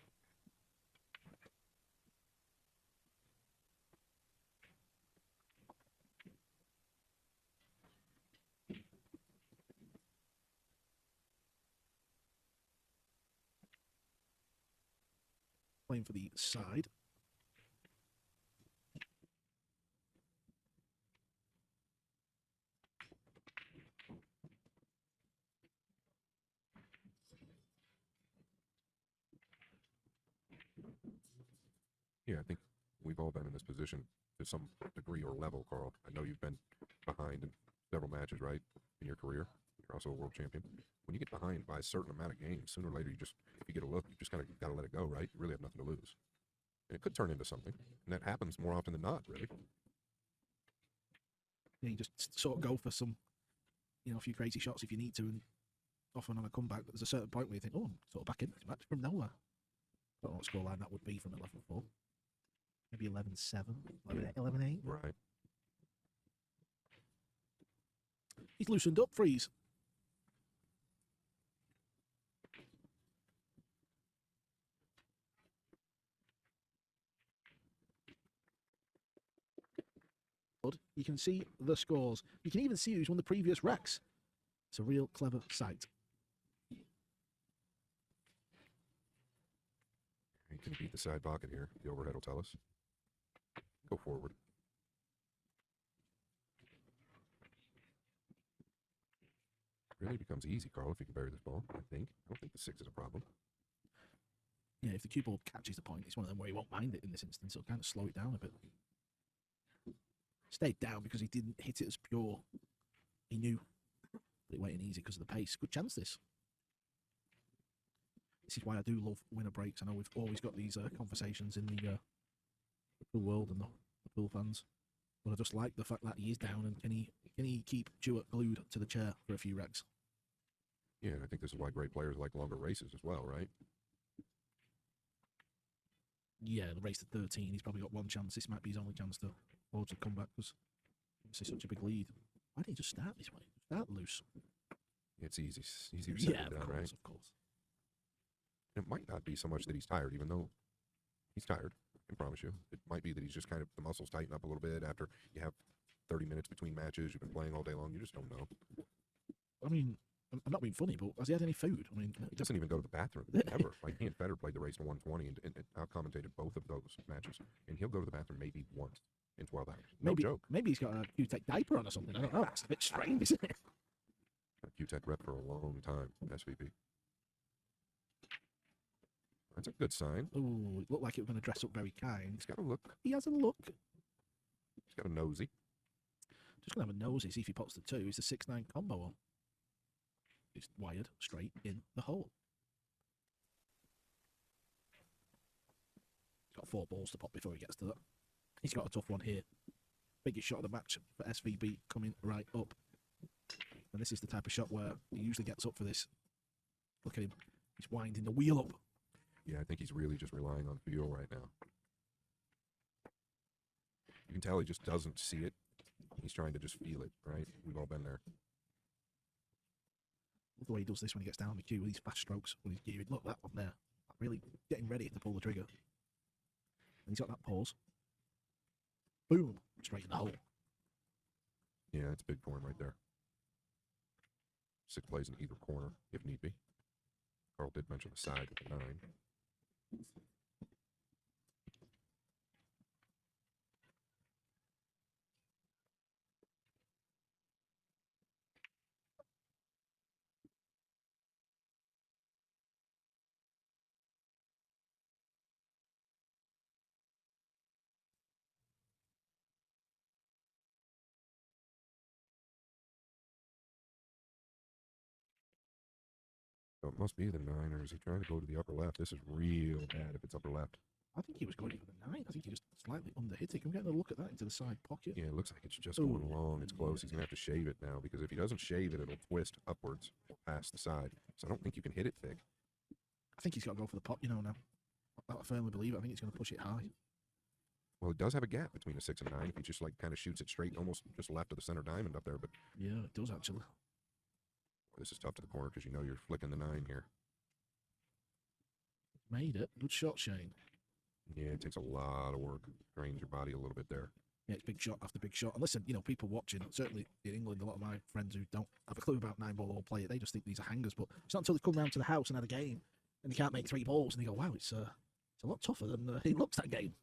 Playing for the side. Yeah, I think we've all been in this position to some degree or level, Carl. I know you've been behind in several matches, right, in your career. You're also a world champion. When you get behind by a certain amount of games, sooner or later, if you get a look, you just kind of got to let it go, right? You really have nothing to lose. And it could turn into something, and that happens more often than not, really. Yeah, you just sort of go for some, a few crazy shots if you need to, and often on a comeback, there's a certain point where you think, oh, I'm sort of back in this match from nowhere. I don't know what scoreline that would be from 11-4. Maybe 11-7, 11-8. Right. He's loosened up, Freeze. You can see the scores. You can even see who's won the previous Rex. It's a real clever sight. He can beat the side pocket here. The overhead will tell us. Go forward. Really becomes easy, Carl, if you can bury this ball, I think. I don't think the 6 is a problem. Yeah, if the cue ball catches the point, it's one of them where he won't mind it in this instance. It'll kind of slow it down a bit. Stayed down because he didn't hit it as pure. He knew, but it went in easy because of the pace. Good chance, this. This is why I do love winner breaks. I know we've always got these conversations in the pool world and the pool fans, but I just like the fact that he is down, and can he keep Jewett glued to the chair for a few regs? Yeah, and I think this is why great players like longer races as well, right? Yeah, the race to 13, he's probably got one chance. This might be his only chance to forge a comeback because it's such a big lead. Why didn't he just start this way? Start loose. It's easier said than done, right? Of course. And it might not be so much that he's tired, even though he's tired, I can promise you. It might be that he's just kind of, the muscles tighten up a little bit after you have 30 minutes between matches, you've been playing all day long, you just don't know. I mean, I'm not being funny, but has he had any food? I mean, he doesn't even go to the bathroom, ever. Like, he and Federer played the race to 120 and out-commentated both of those matches. And he'll go to the bathroom maybe once in 12 hours. No joke. Maybe he's got a Q-Tech diaper on or something. I don't know. It's a bit strange, isn't it? A Q-Tech rep for a long time, SVP. That's a good sign. Oh, it looked like it was going to dress up very kind. He's got a look. He has a look. He's got a nosy. Just going to have a nosy, see if he pots the 2. It's a 6-9 combo on. It's wired straight in the hole. He's got 4 balls to pop before he gets to that. He's got a tough one here. Biggest shot of the match for SVB coming right up. And this is the type of shot where he usually gets up for this. Look at him. He's winding the wheel up. Yeah, I think he's really just relying on feel right now. You can tell he just doesn't see it. He's trying to just feel it, right? We've all been there. Love the way he does this when he gets down the cue with these fast strokes when he's geared. Look, that one there. Really getting ready to pull the trigger. And he's got that pause. Boom. Straight in the hole. Yeah, it's big for him right there. 6 plays in either corner, if need be. Carl did mention the side with the 9. So it must be the 9, or is he trying to go to the upper left? This is real bad if it's upper left. I think he was going for the 9. I think he just slightly underhit it. Can we get a look at that into the side pocket? Yeah, it looks like it's just going along. It's close. He's going to have to shave it now, because if he doesn't shave it, it'll twist upwards or past the side. So I don't think you can hit it thick. I think he's got to go for the pop, you know, now. I firmly believe it. I think he's going to push it high. Well, it does have a gap between a 6 and 9. If he just like kind of shoots it straight, almost just left of the center diamond up there. But yeah, it does actually. This is tough to the corner because you know you're flicking the 9 here. Made it. Good shot, Shane. Yeah, it takes a lot of work. Drains your body a little bit there. Yeah, it's big shot after big shot. And listen, you know, people watching, certainly in England, a lot of my friends who don't have a clue about 9-ball or play it, they just think these are hangers. But it's not until they come round to the house and had a game and they can't make 3 balls and they go, wow, it's a lot tougher than it looks that game.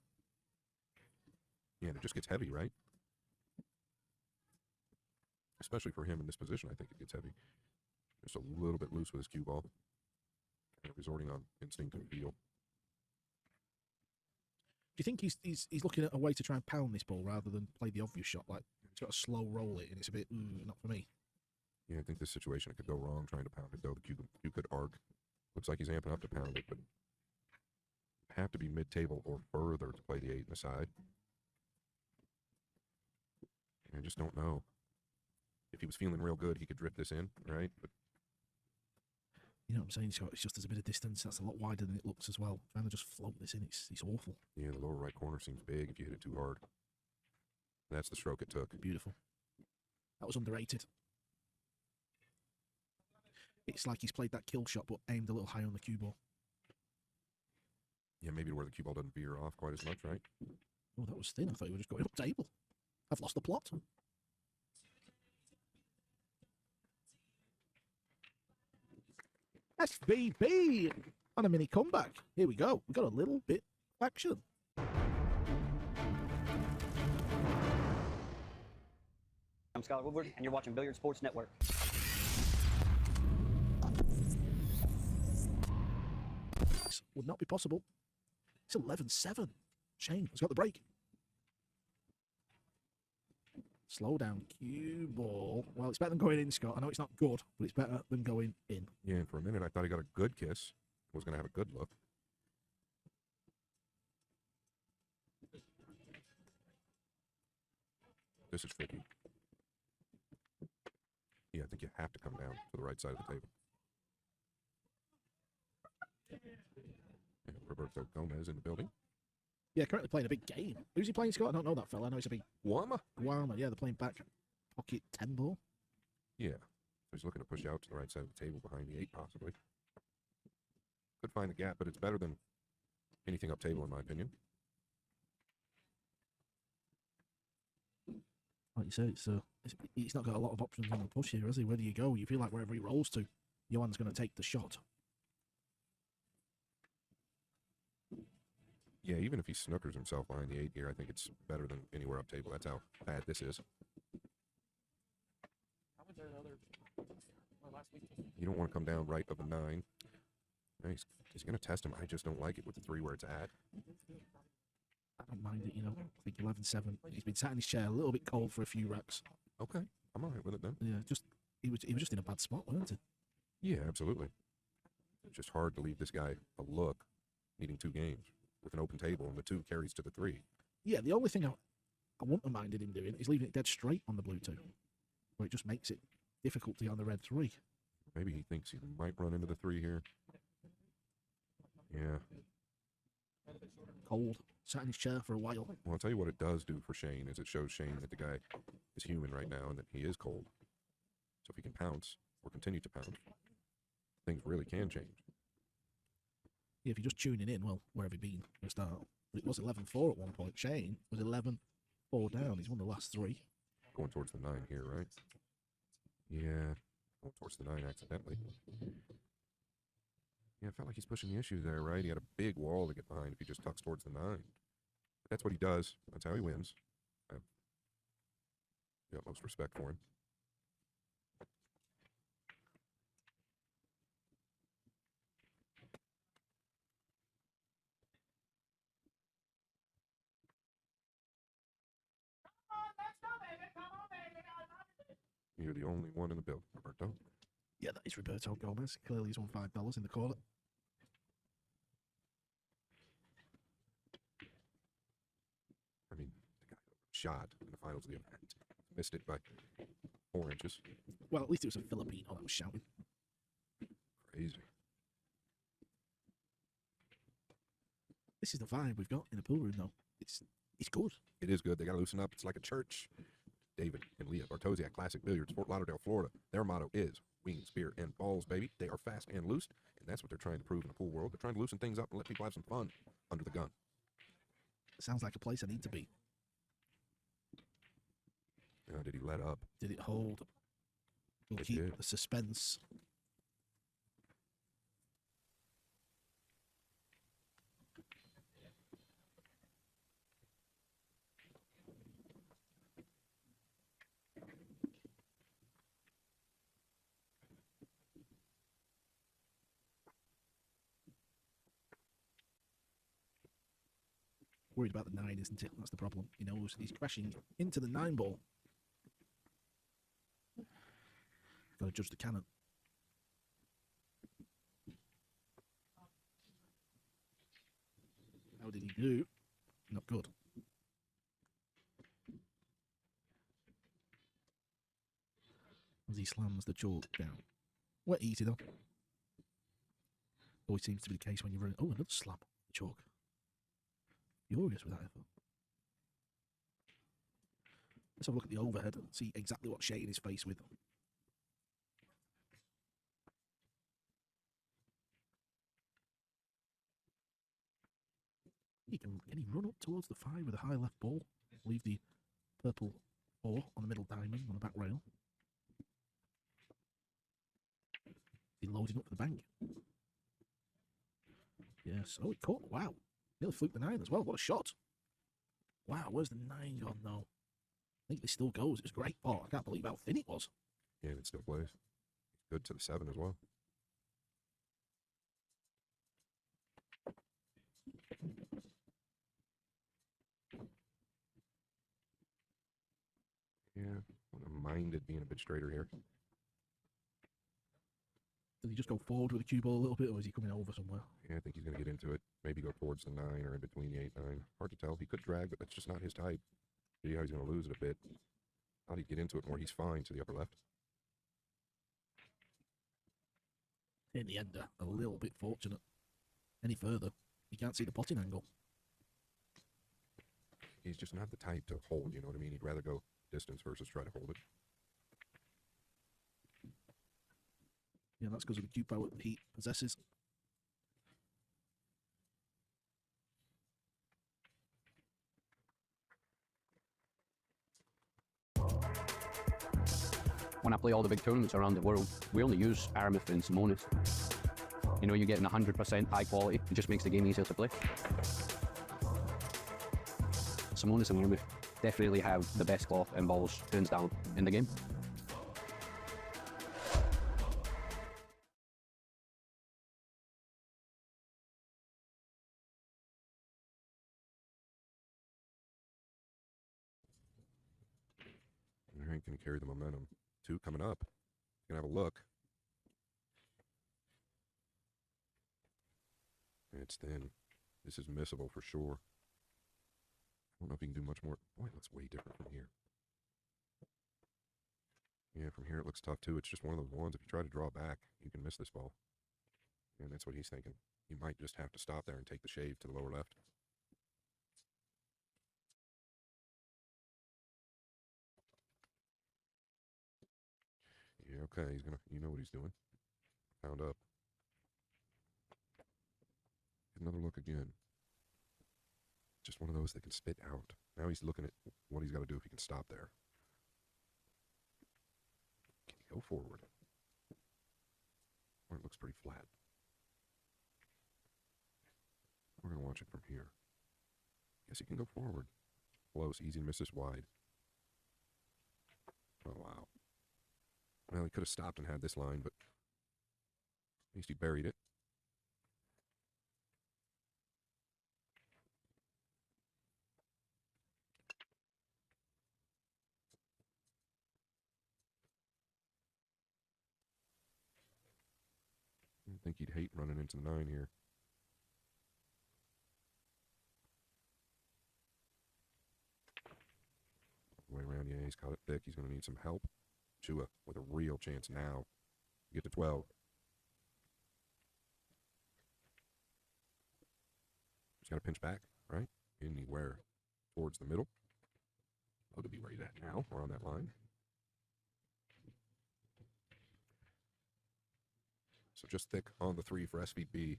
Yeah, and it just gets heavy, right? Especially for him in this position, I think it gets heavy. Just a little bit loose with his cue ball. Kind of resorting on instinct and feel. Do you think he's looking at a way to try and pound this ball rather than play the obvious shot? Like, he's got to slow roll it and it's a bit, not for me. Yeah, I think this situation, it could go wrong trying to pound it, though. The cue could arc. Looks like he's amping up to pound it, but have to be mid-table or further to play the 8 in the side. I just don't know. If he was feeling real good, he could drift this in, right? But you know what I'm saying, Scott? It's just there's a bit of distance. That's a lot wider than it looks as well. Trying to just float this in, it's awful. Yeah, the lower right corner seems big if you hit it too hard. That's the stroke it took. Beautiful. That was underrated. It's like he's played that kill shot, but aimed a little higher on the cue ball. Yeah, maybe where the cue ball doesn't veer off quite as much, right? Oh, that was thin. I thought you were just going up table. I've lost the plot. SBB on a mini comeback. Here we go. We've got a little bit of action. I'm Scott Woodward, and you're watching Billiard Sports Network. This would not be possible. It's 11-7. Shane has got the break. Slow down, cue ball. Well, it's better than going in, Scott. I know it's not good, but it's better than going in. Yeah, and for a minute I thought he got a good kiss. Was going to have a good look. This is tricky. Yeah, I think you have to come down to the right side of the table. Yeah, Roberto Gomez in the building. Yeah, currently playing a big game. Who's he playing, Scott? I don't know that fella. I know he's a big... Guama? Guama, yeah, they're playing back pocket 10 ball. Yeah. So he's looking to push out to the right side of the table behind the 8, possibly. Could find the gap, but it's better than anything up table, in my opinion. Like you say, he's not got a lot of options on the push here, has he? Where do you go? You feel like wherever he rolls to, Johann's going to take the shot. Yeah, even if he snookers himself behind the 8 here, I think it's better than anywhere up table. That's how bad this is. You don't want to come down right of a 9. Nice. He's going to test him. I just don't like it with the 3 where it's at. I don't mind it, you know. I think 11-7. He's been sat in his chair a little bit cold for a few racks. Okay, I'm all right with it then. Yeah, he was just in a bad spot, wasn't he? Yeah, absolutely. It's just hard to leave this guy a look, needing 2 games with an open table, and the 2 carries to the 3. Yeah, the only thing I wouldn't have minded him doing is leaving it dead straight on the blue 2, where it just makes it difficulty on the red 3. Maybe he thinks he might run into the 3 here. Yeah. Cold. Sat in his chair for a while. Well, I'll tell you what it does do for Shane is it shows Shane that the guy is human right now and that he is cold. So if he can pounce or continue to pounce, things really can change. Yeah, if you're just tuning in, well, where have you been for a start? It was 11-4 at one point. Shane was 11-4 down. He's won the last 3. Going towards the 9 here, right? Yeah, going towards the 9 accidentally. Yeah, I felt like he's pushing the issue there, right? He had a big wall to get behind if he just tucks towards the 9. But that's what he does. That's how he wins. I have the utmost respect for him. You're the only one in the building, Roberto. Yeah, that is Roberto Gomez. Clearly he's won $5 in the corner. I mean, the guy shot in the finals of the event. Missed it by 4 inches. Well, at least it was a Filipino that was shouting. Crazy. This is the vibe we've got in the pool room, though. It's good. It is good. They got to loosen up. It's like a church. David and Leah Bartosiak Classic Billiards, Fort Lauderdale, Florida. Their motto is wings, beer, and balls, baby. They are fast and loose, and that's what they're trying to prove in the pool world. They're trying to loosen things up and let people have some fun under the gun. Sounds like a place I need to be. Did he let up? Did it hold? We'll It keep did. the suspense. Worried about the 9, isn't it? That's the problem. He knows he's crashing into the 9 ball. Got to judge the cannon. How did he do? Not good. As he slams the chalk down. Wet easy though. Always seems to be the case when you're running. Oh, another slam. Chalk. Furious with that effort. Let's have a look at the overhead and see exactly what Shane is faced with. Can he run up towards the 5 with a high left ball? Leave the purple 4 on the middle diamond on the back rail. He loading up for the bank. Yes. Oh, it caught. Wow. Nearly fluked the 9 as well. What a shot. Wow, where's the 9 gone though? I think it still goes. It was a great ball. I can't believe how thin it was. Yeah, and it still plays. Good to the 7 as well. Yeah, wouldn't have minded being a bit straighter here. Does he just go forward with the cue ball a little bit, or is he coming over somewhere? Yeah, I think he's going to get into it. Maybe go towards the 9 or in between the 8, 9. Hard to tell. He could drag, but that's just not his type. See how he's going to lose it a bit. Thought he'd get into it more. He's fine to the upper left. In the end, a little bit fortunate. Any further, you can't see the potting angle. He's just not the type to hold, you know what I mean? He'd rather go distance versus try to hold it. Yeah, that's because of the cue power that he possesses. When I play all the big tournaments around the world, we only use Aramith and Simonis. You know, you're getting 100% high quality. It just makes the game easier to play. Simonis and Aramith definitely have the best cloth and balls, hands down, in the game. All right, going to carry the momentum. 2 coming up. Going to have a look. It's thin. This is missable for sure. I don't know if he can do much more. Boy, it looks way different from here. Yeah, from here it looks tough too. It's just one of those ones. If you try to draw back, you can miss this ball. And that's what he's thinking. He might just have to stop there and take the shave to the lower left. Yeah, okay. He's gonna. You know what he's doing. Found up. Get another look again. Just one of those that can spit out. Now he's looking at what he's got to do if he can stop there. Can he go forward? Or it looks pretty flat. We're going to watch it from here. Guess he can go forward. Close, easy to miss this wide. Oh, wow. Well, he could have stopped and had this line, but at least he buried it. think he'd hate running into the 9 here. Way around, yeah, he's caught it thick. He's going to need some help. Chua with a real chance now to get to 12. He's got to pinch back, right? Anywhere towards the middle. Oh, to be where he's at now. We're on that line. So just thick on the 3 for SVB.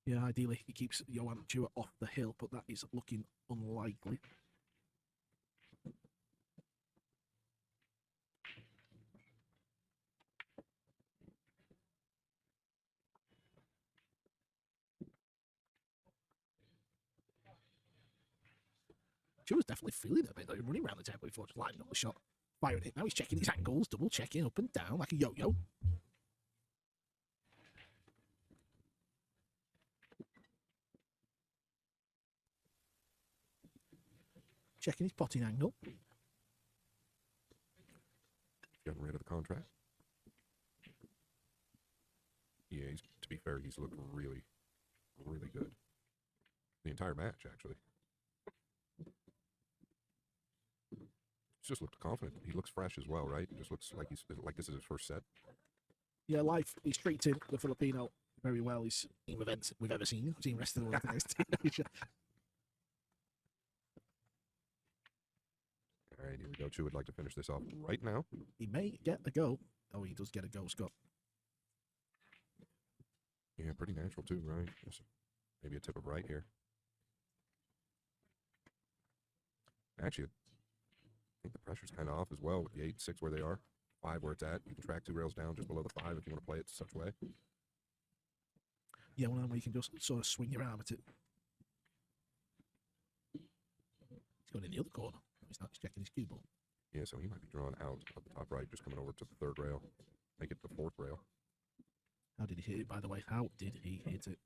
Yeah, ideally he keeps Johann Chua off the hill, but that is looking unlikely. Chua's definitely feeling it a bit, though. Running around the tempo before just lining up the shot, firing it. Now he's checking his angles, double checking up and down like a yo-yo. Checking his potting angle. Getting rid of the contract. Yeah, to be fair, he's looked really, really good. The entire match, actually. He's just looked confident. He looks fresh as well, right? He just looks like this is his first set. Yeah, he's treating the Filipino very well. He's team events we've ever seen. I've seen the rest of the world against Asia. All right, here we go. Chu would like to finish this off right now. He may get a go. Oh, he does get a go, Scott. Yeah, pretty natural too, right? Just maybe a tip of right here. Actually, I think the pressure's kind of off as well with the 8, 6 where they are. 5 where it's at. You can track 2 rails down just below the 5 if you want to play it such way. Yeah, one of them where you can just sort of swing your arm at it. He's going in the other corner. He's not checking his cue ball. Yeah, so he might be drawn out at the top right, just coming over to the 3rd rail. Make it the 4th rail. How did he hit it, by the way? How did he hit it?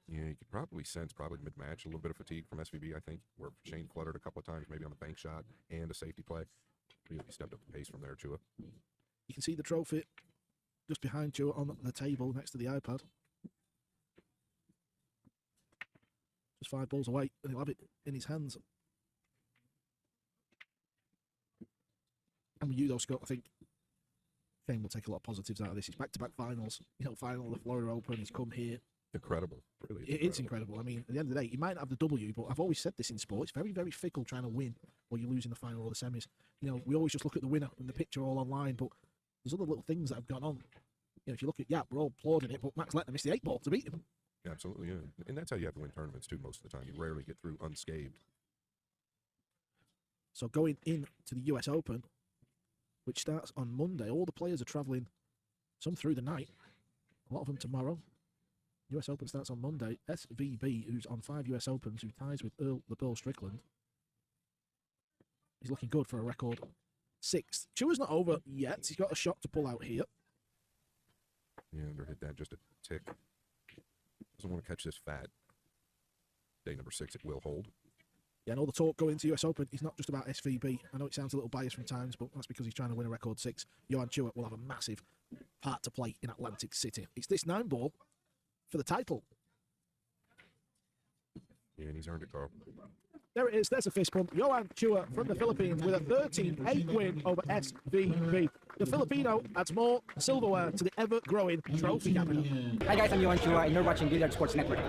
Yeah, you could probably sense mid-match a little bit of fatigue from SVB, I think, where Shane fluttered a couple of times, maybe on the bank shot and a safety play. Really stepped up the pace from there, Chua. You can see the trophy just behind Chua on the table next to the iPad. Just 5 balls away, and he'll have it in his hands. And with you, though, Scott, I think Shane will take a lot of positives out of this. It's back-to-back finals. Final of the Florida Open. He's come here. Incredible. Really. It's incredible. I mean, at the end of the day, you might not have the W, but I've always said this in sport. It's very, very fickle trying to win or you lose in the final or the semis. We always just look at the winner and the picture all online, but there's other little things that have gone on. If you look at Yap, we're all applauding it, but Max Lettner missed the 8 ball to beat him. Yeah, absolutely, yeah. And that's how you have to win tournaments, too, most of the time. You rarely get through unscathed. So going into the US Open, which starts on Monday, all the players are travelling, some through the night, a lot of them tomorrow. US Open starts on Monday. SVB, who's on 5 US Opens, who ties with the Pearl Strickland, he's looking good for a record 6th. Chua's not over yet. He's got a shot to pull out here. Yeah, underhit that just a tick. Doesn't want to catch this fat. Day number 6, it will hold. Yeah, and all the talk going into US Open is not just about SVB. I know it sounds a little biased from times, but that's because he's trying to win a record 6. Johann Chua will have a massive part to play in Atlantic City. It's this 9 ball for the title. Yeah, and he's earned it, Carl. There it is. There's a fist pump. Johann Chua from the Philippines with a 13-8 win over SVB. The Filipino adds more silverware to the ever-growing trophy cabinet. Hi guys, I'm Johann Chua and you're watching Billiard Sports Network.